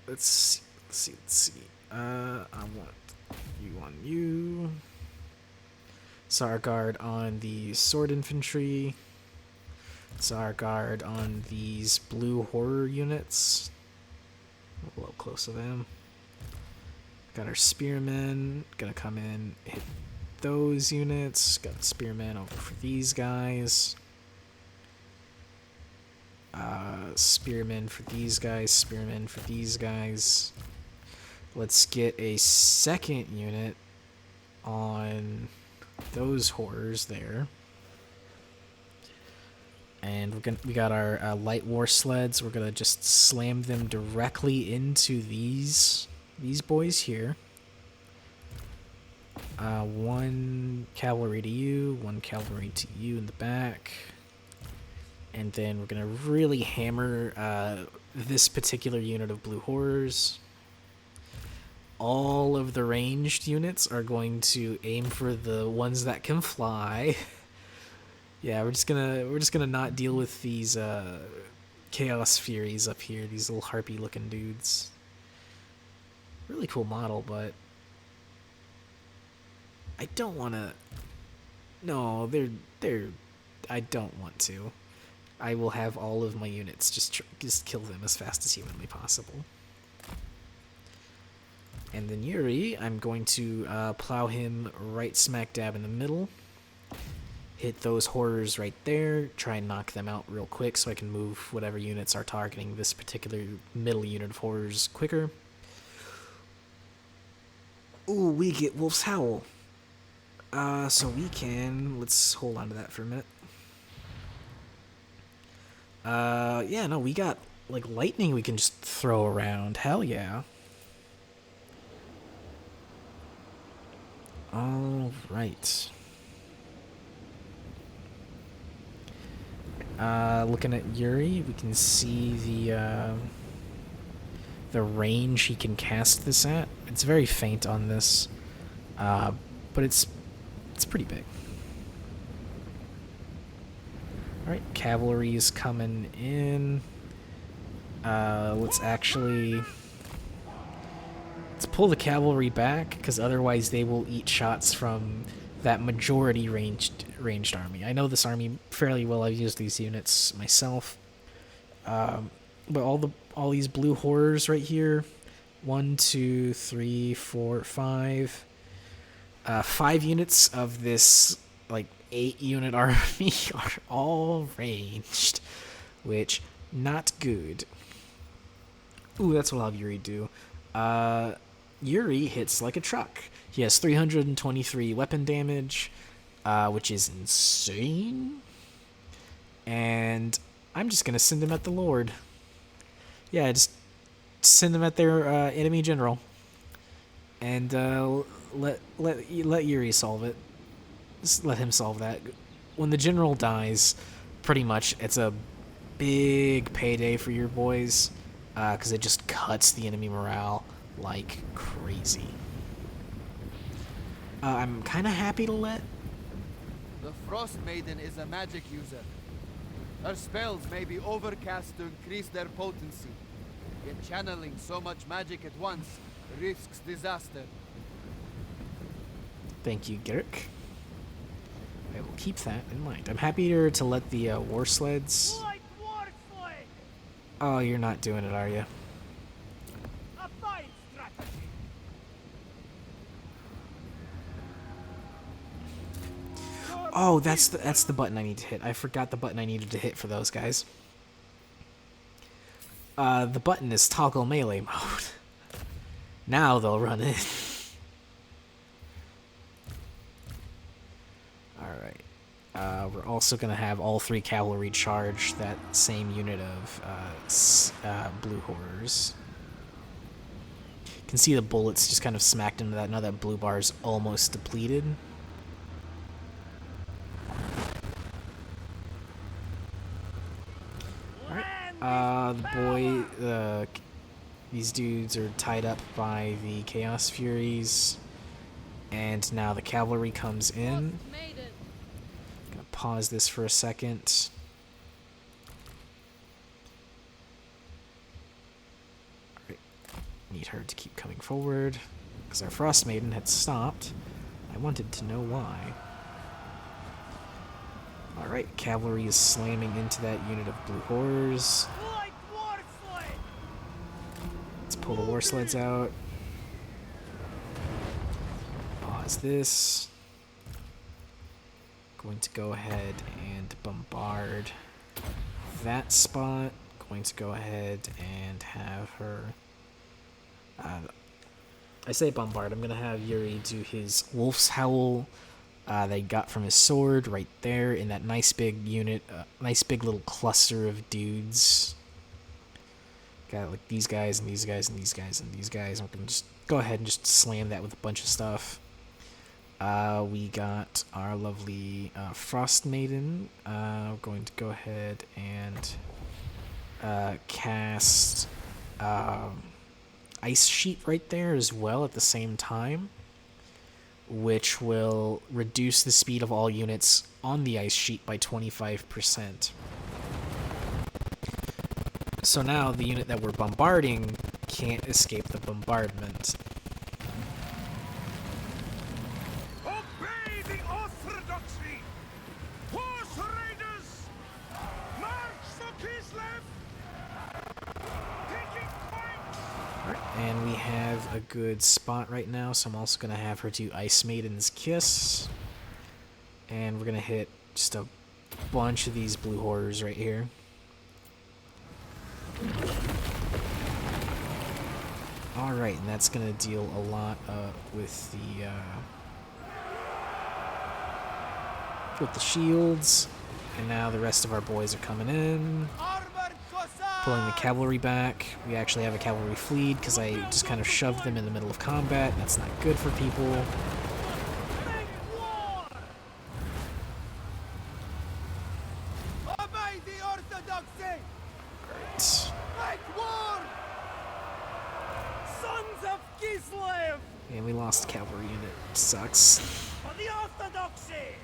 Let's see. I want you on you. Sargard on the sword infantry. Sargard on these blue horror units. A little close to them. Got our spearmen. Gonna come in, hit those units. Got spearmen over for these guys. Spearmen for these guys. Spearmen for these guys. Let's get a second unit on those horrors there. And we got our light war sleds. We're gonna just slam them directly into these boys here. One cavalry to you, one cavalry to you in the back. And then we're gonna really hammer this particular unit of blue horrors. All of the ranged units are going to aim for the ones that can fly. Yeah, we're just gonna not deal with these Chaos Furies up here, these little harpy looking dudes. Really cool model, but I don't wanna. No, they're. I don't want to. I will have all of my units just kill them as fast as humanly possible. And then Yuri, I'm going to plow him right smack dab in the middle. Hit those horrors right there. Try and knock them out real quick so I can move whatever units are targeting this particular middle unit of horrors quicker. Ooh, we get Wolf's Howl. So we can... Let's hold on to that for a minute. Yeah, no, we got, like, lightning we can just throw around. Hell yeah. Alright. Looking at Yuri, we can see the range he can cast this at. It's very faint on this, but it's pretty big. Alright, cavalry is coming in. Let's actually Let's pull the cavalry back, because otherwise they will eat shots from that majority ranged army. I know this army fairly well. I've used these units myself. But all these blue horrors right here, 1, 2, 3, 4, 5. 5 units of this like 8-unit army are all ranged, which not good. Ooh, that's what I'll have Yuri do. Yuri hits like a truck. He has 323 weapon damage, which is insane. And I'm just gonna send him at the Lord. Yeah, just send them at their enemy general, and let Yuri solve it. Just let him solve that. When the general dies, pretty much it's a big payday for your boys, because it just cuts the enemy morale like crazy. I'm kind of happy to let. The Frost Maiden is a magic user. Her spells may be overcast to increase their potency. Yet channeling so much magic at once risks disaster. Thank you, Garrick. I will keep that in mind. I'm happier to let the war sleds. Like war sled! Oh, you're not doing it, are you? A fine strategy! Oh, that's the button I need to hit. I forgot the button I needed to hit for those guys. The button is toggle melee mode. Now they'll run in. Alright. We're also going to have all 3 cavalry charge that same unit of blue horrors. You can see the bullets just kind of smacked into that. Now that blue bar's almost depleted. These dudes are tied up by the Chaos Furies, and now the cavalry comes in. Gonna pause this for a second. Alright, need her to keep coming forward, because our Frost Maiden had stopped. I wanted to know why. Alright, cavalry is slamming into that unit of blue horrors. Like war sled! Let's pull the war sleds out. Pause this. Going to go ahead and bombard that spot. Going to go ahead and have her... I say bombard. I'm going to have Yuri do his Wolf's Howl that he got from his sword right there in that nice big unit, nice big little cluster of dudes. Got like these guys and these guys and these guys and these guys. I'm gonna just go ahead and just slam that with a bunch of stuff. We got our lovely Frost Maiden. We're going to go ahead and cast Ice Sheet right there as well at the same time, which will reduce the speed of all units on the ice sheet by 25%. So now the unit that we're bombarding can't escape the bombardment. Obey the orthodoxy! Horse raiders! March for Kislev! Taking point! And we have a good spot right now, so I'm also going to have her do Ice Maiden's Kiss. And we're going to hit just a bunch of these blue horrors right here. Alright, and that's going to deal a lot with the shields. And now the rest of our boys are coming in. Pulling the cavalry back. We actually have a cavalry fleet because I just kind of shoved them in the middle of combat. That's not good for people. Obey the orthodoxy! Right. Make war! Sons of Kislev! And we lost the cavalry unit. Sucks. For the orthodoxy!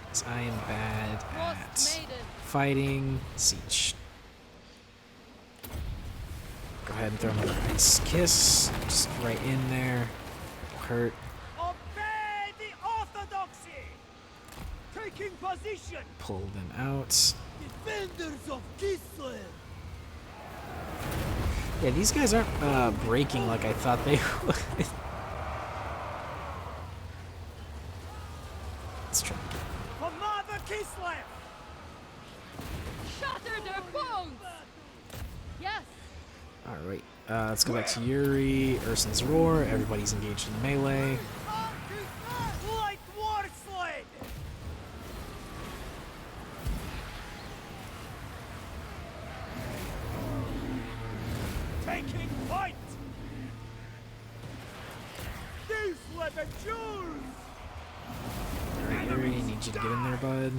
'Cause I am bad at Frost Maiden. fighting siege. Go ahead and throw another Ice Kiss. Just right in there. Hurt. Obey the orthodoxy! Taking position! Pull them out. Defenders of Kislev! Yeah, these guys aren't breaking like I thought they would. Let's try. Commander Kislev! Shatter their bones! Yes! Alright, let's go back to Yuri, Urson's Roar. Everybody's engaged in melee. Light war sled! Taking point! These were the Jews! Alright, Yuri, need you to get in there, bud.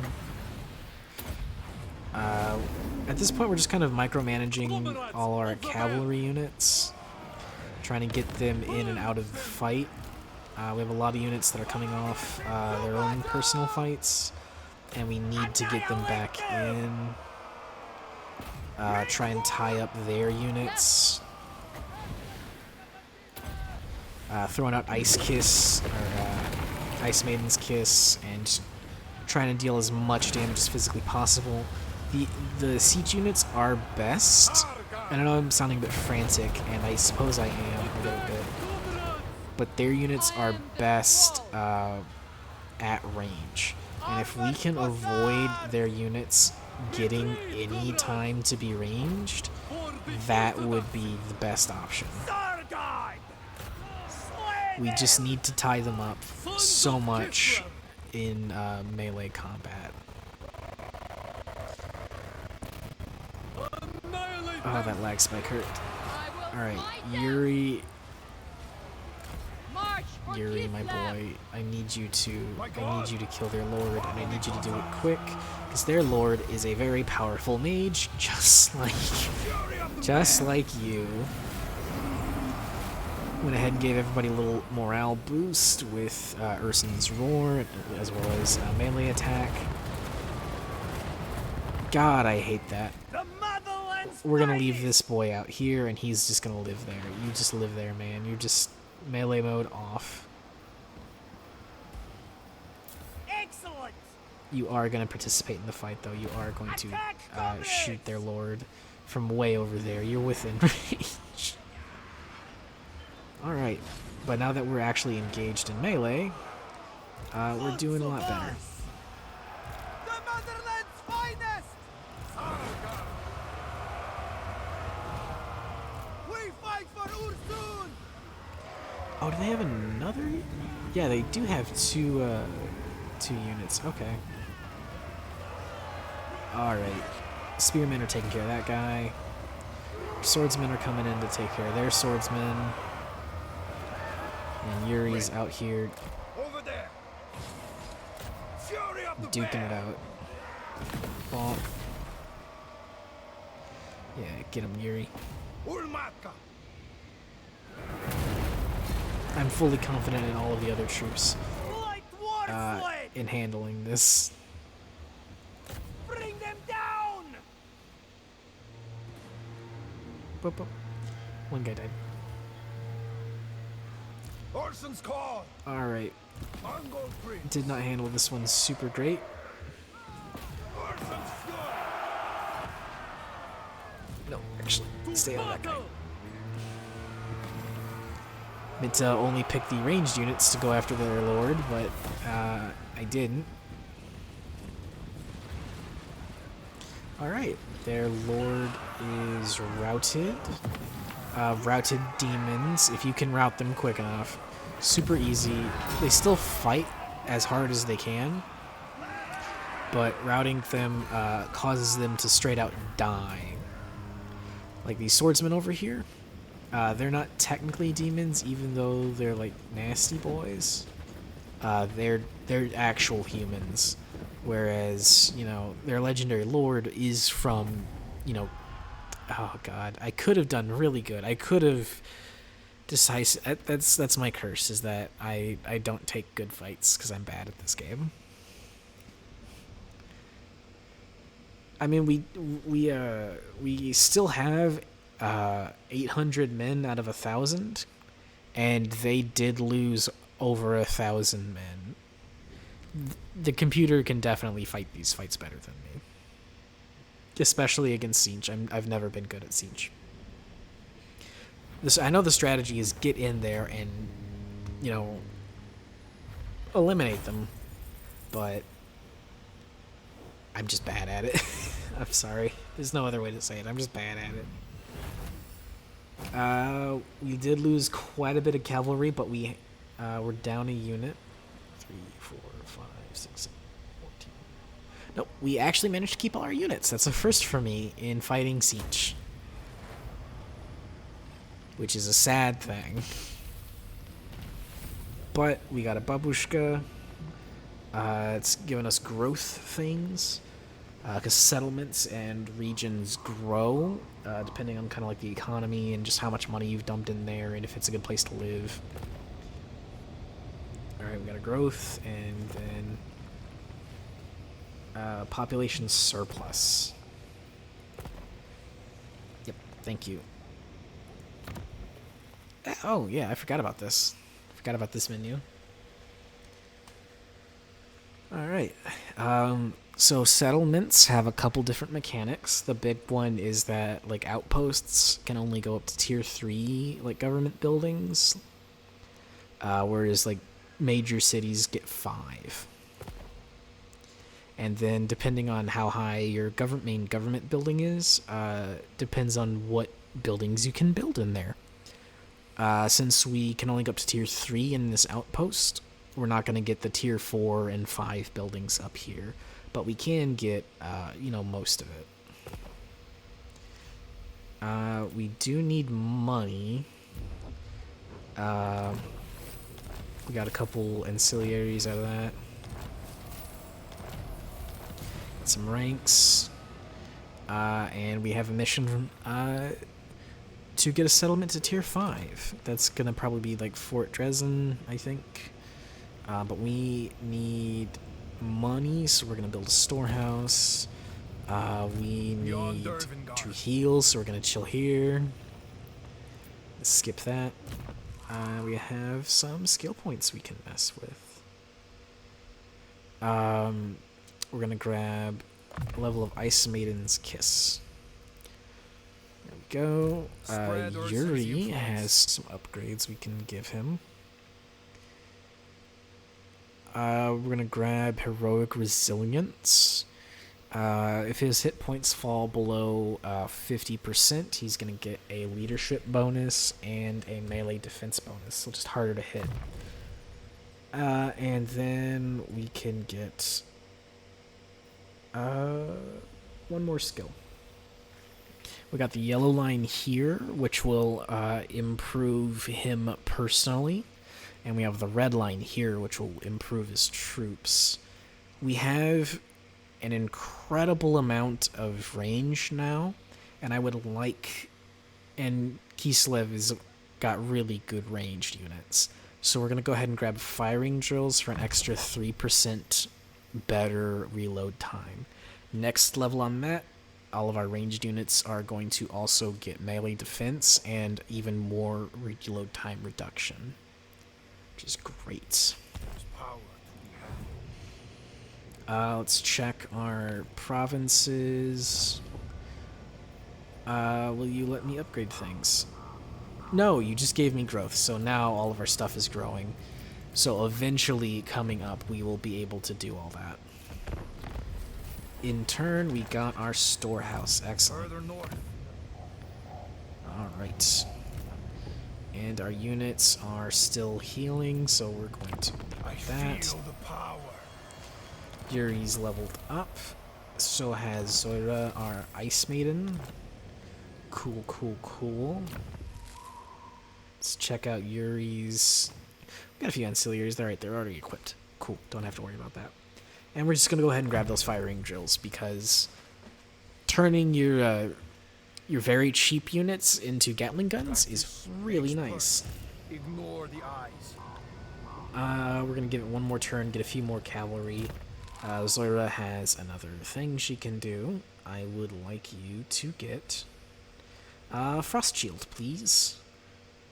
At this point, we're just kind of micromanaging all our cavalry units, trying to get them in and out of the fight. We have a lot of units that are coming off their own personal fights, and we need to get them back in. Try and tie up their units. Throwing out Ice Kiss, or Ice Maiden's Kiss, and trying to deal as much damage as physically possible. The siege units are best, and I know I'm sounding a bit frantic, and I suppose I am a little bit, but their units are best at range. And if we can avoid their units getting any time to be ranged, that would be the best option. We just need to tie them up so much in melee combat. Oh, that lag spike hurt. Alright, Yuri, my boy, I need you to kill their lord, and I need you to do it quick, because their lord is a very powerful mage, just like you. Went ahead and gave everybody a little morale boost with Urson's Roar, as well as melee attack. God, I hate that. We're gonna leave this boy out here, and he's just gonna live there. You just live there, man. You're just melee mode off. Excellent! You are gonna participate in the fight, though. You are going to shoot their lord from way over there. You're within range. Alright, but now that we're actually engaged in melee, we're doing a lot better. The motherland's finest! We fight for Ursun! Oh, do they have another? Yeah, they do have two units. Okay. Alright. Spearmen are taking care of that guy. Swordsmen are coming in to take care of their swordsmen. And Yuri's out here Over there! Fury of the duking it out. Bonk. Yeah, get him, Yuri. Ulmatka! I'm fully confident in all of the other troops Light war sled! in handling this. Bring them down! Boop, boop. One guy died. Orson's call! Alright. Mongol free! Did not handle this one super great. Orson's fury! No, actually, stay on that guy. Meant to only pick the ranged units to go after their lord, but I didn't. Alright, their lord is routed. Routed demons, if you can route them quick enough. Super easy. They still fight as hard as they can, but routing them causes them to straight out die. Like these swordsmen over here, they're not technically demons, even though they're like nasty boys. They're actual humans, whereas, you know, their legendary lord is from, you know, oh god, I could have done really good. I could have decisive. That's my curse, is that I don't take good fights because I'm bad at this game. I mean, we still have 800 men out of 1,000, and they did lose over 1,000 men. The computer can definitely fight these fights better than me, especially against Siege. I've never been good at Siege. I know the strategy is get in there and, you know, eliminate them, but I'm just bad at it. I'm sorry. There's no other way to say it. I'm just bad at it. We did lose quite a bit of cavalry, but we're down a unit. 3, 4, 5, 6, 7, 14. Nope, we actually managed to keep all our units. That's a first for me in fighting Siege, which is a sad thing. But we got a babushka. It's given us growth things, because settlements and regions grow depending on kind of like the economy and just how much money you've dumped in there and if it's a good place to live. Alright, we got a growth, and then population surplus. Yep, thank you. Oh, yeah, I forgot about this. Forgot about this menu. Alright. So settlements have a couple different mechanics. The big one is that, like, outposts can only go up to tier 3, like, government buildings. Whereas, like, major cities get 5. And then, depending on how high your main government building is, depends on what buildings you can build in there. Since we can only go up to tier 3 in this outpost, we're not going to get the tier 4 and 5 buildings up here. But we can get, you know, most of it. We do need money. We got a couple ancillaries out of that. Some ranks. And we have a mission to get a settlement to tier 5. That's going to probably be like Fort Dresden, I think. But we need money, so we're going to build a storehouse. We need to heal, so we're going to chill here. Let's skip that. We have some skill points we can mess with. We're going to grab a level of Ice Maiden's Kiss. There we go. Yuri has some upgrades we can give him. We're going to grab Heroic Resilience. If his hit points fall below 50%, he's going to get a leadership bonus and a melee defense bonus, so just harder to hit. And then we can get one more skill. We got the yellow line here, which will improve him personally. And we have the red line here, which will improve his troops. We have an incredible amount of range now, and I would like... And Kislev has got really good ranged units. So we're going to go ahead and grab firing drills for an extra 3% better reload time. Next level on that, all of our ranged units are going to also get melee defense and even more reload time reduction, which is great. Let's check our provinces. Will you let me upgrade things? No, you just gave me growth, so now all of our stuff is growing. So eventually, coming up, we will be able to do all that. In turn, we got our storehouse. Excellent. Alright. And our units are still healing, so we're going to like that. Yuri's leveled up. So has Zoira, our Ice Maiden. Cool, cool, cool. Let's check out Yuri's. We got a few ancillaries. Alright, they're already equipped. Cool, don't have to worry about that. And we're just going to go ahead and grab those firing drills, because turning your very cheap units into Gatling guns is really nice. Ignore the eyes. We're going to give it one more turn, get a few more cavalry. Zoira has another thing she can do. I would like you to get Frost Shield, please.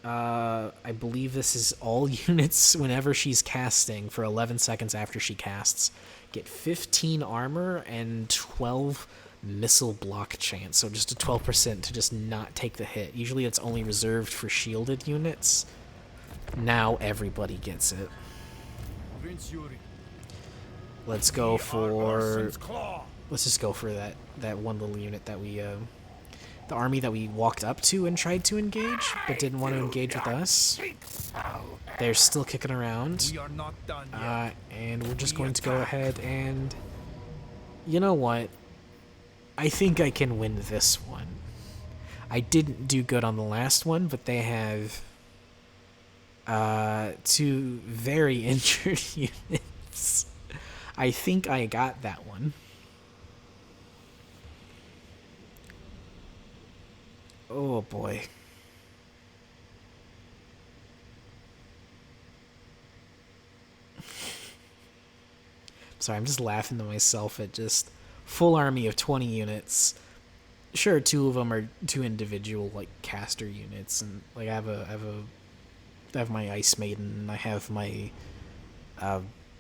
I believe this is all units whenever she's casting for 11 seconds after she casts. Get 15 armor and 12 missile block chance, so just a 12% to just not take the hit. Usually it's only reserved for shielded units. Now everybody gets it. Prince Yuri. Let's go for... Orson's claw. Let's just go for that one little unit that we... the army that we walked up to and tried to engage, but didn't want to engage with us. They're still kicking around. We are not done yet. And we're just going to go ahead and... You know what? I think I can win this one. I didn't do good on the last one, but they have... two very injured units. I think I got that one. Oh boy. Sorry, I'm just laughing to myself at just full army of 20 units. Sure, 2 of them are 2 individual like caster units, and like I have my Ice Maiden, and I have my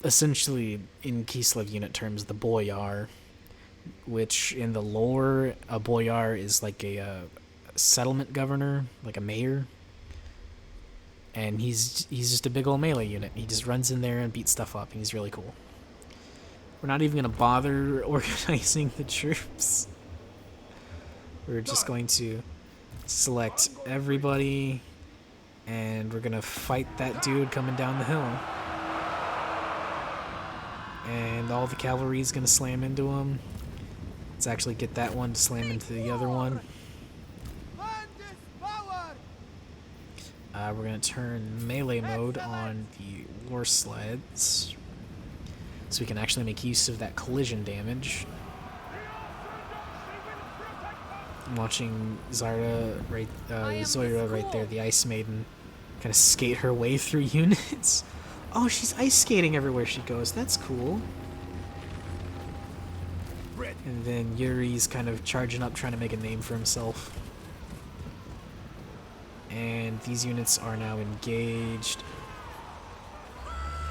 essentially in Kislev unit terms the Boyar, which in the lore a Boyar is like a settlement governor, like a mayor, and he's just a big old melee unit. He just runs in there and beats stuff up, and he's really cool. We're not even gonna bother organizing the troops. We're just going to select everybody, and we're gonna fight that dude coming down the hill. And all the cavalry is gonna slam into him. Let's actually get that one to slam into the other one. We're going to turn melee mode on the war sleds, so we can actually make use of that collision damage. I'm watching Zoira right there, the Ice Maiden, kind of skate her way through units. Oh, she's ice skating everywhere she goes. That's cool. And then Yuri's kind of charging up, trying to make a name for himself. And these units are now engaged.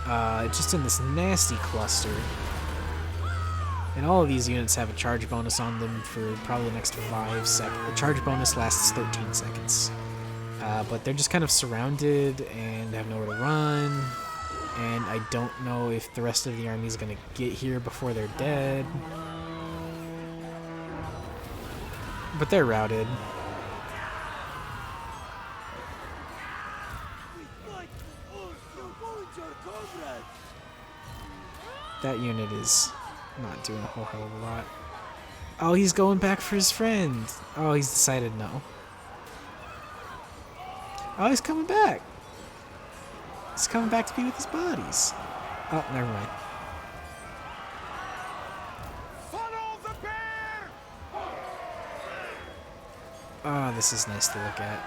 Just in this nasty cluster. And all of these units have a charge bonus on them for probably the next 5 seconds. The charge bonus lasts 13 seconds. But they're just kind of surrounded and have nowhere to run. And I don't know if the rest of the army is going to get here before they're dead. But they're routed. That unit is not doing a whole hell of a lot. Oh, he's going back for his friend. Oh, he's decided no. Oh, he's coming back. He's coming back to be with his buddies. Oh, never mind. Follow the bear! Oh, this is nice to look at.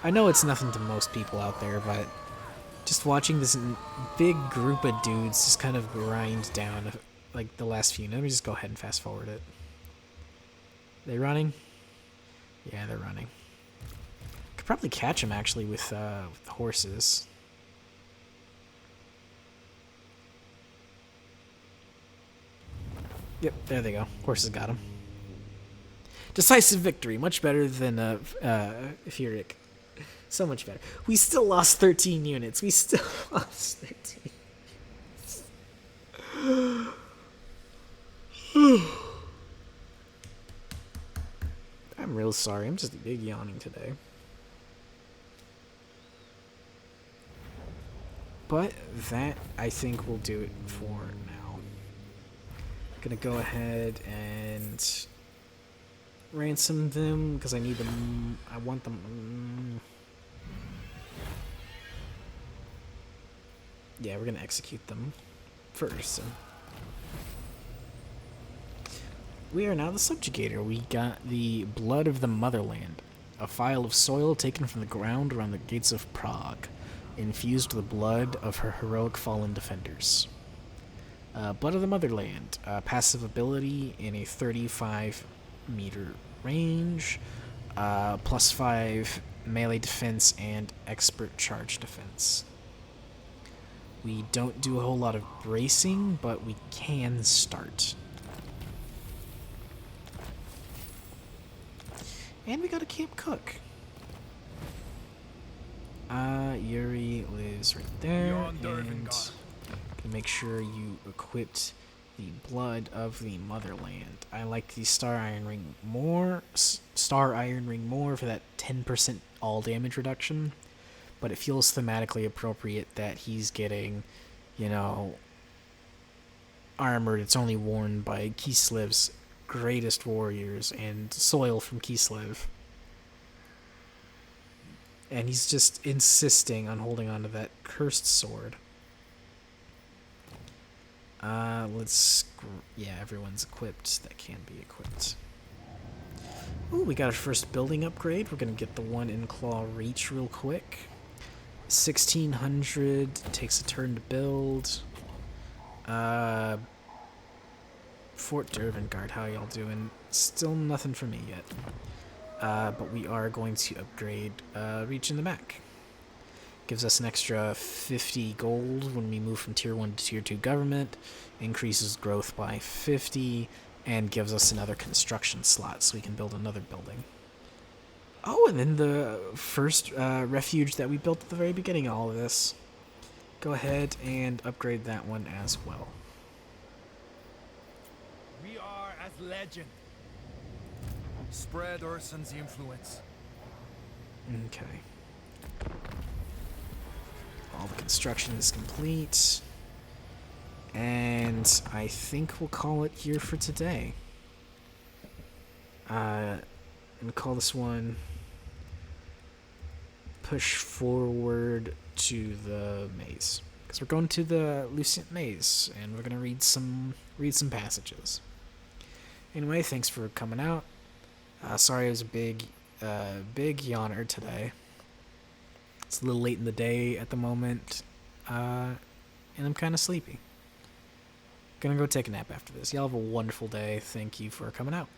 I know it's nothing to most people out there, but just watching this big group of dudes just kind of grind down like the last few. Let me just go ahead and fast forward it. They running? Yeah, they're running. Could probably catch them actually with horses. Yep, there they go. Horses got him. Decisive victory, much better than Furyk. So much better. We still lost 13 units. We still lost 13 units. I'm real sorry. I'm just big yawning today. But that, I think, will do it for now. Gonna go ahead and ransom them because I need them. I want them. Yeah, we're gonna execute them first. So. We are now the subjugator. We got the blood of the motherland, a phial of soil taken from the ground around the gates of Prague, infused with the blood of her heroic fallen defenders. Blood of the motherland, passive ability in a 35-meter range. +5 melee defense and expert charge defense. We don't do a whole lot of bracing, but we can start. And we got a camp cook. Yuri lives right there, and gonna make sure you equipped the Blood of the Motherland. I like the Star Iron Ring more for that 10% all damage reduction, but it feels thematically appropriate that he's getting, you know, armor that's only worn by Kislev's greatest warriors and soil from Kislev. And he's just insisting on holding on to that cursed sword. Yeah, everyone's equipped that can be equipped. Ooh, we got our first building upgrade. We're gonna get the one in Claw Reach real quick. 1600, takes a turn to build. Fort Dervingard, how y'all doing? Still nothing for me yet. But we are going to upgrade Reach in the back. Gives us an extra 50 gold when we move from Tier 1 to Tier 2 government, increases growth by 50, and gives us another construction slot so we can build another building. Oh, and then the first refuge that we built at the very beginning of all of this. Go ahead and upgrade that one as well. We are as legend. Spread Urson's influence. Okay. All the construction is complete. And I think we'll call it here for today. And call this one Push Forward to the Maze. Because we're going to the Lucent Maze, and we're going to read some passages. Anyway, thanks for coming out. Sorry it was a big yawner today. It's a little late in the day at the moment, and I'm kind of sleepy. Gonna go take a nap after this. Y'all have a wonderful day. Thank you for coming out.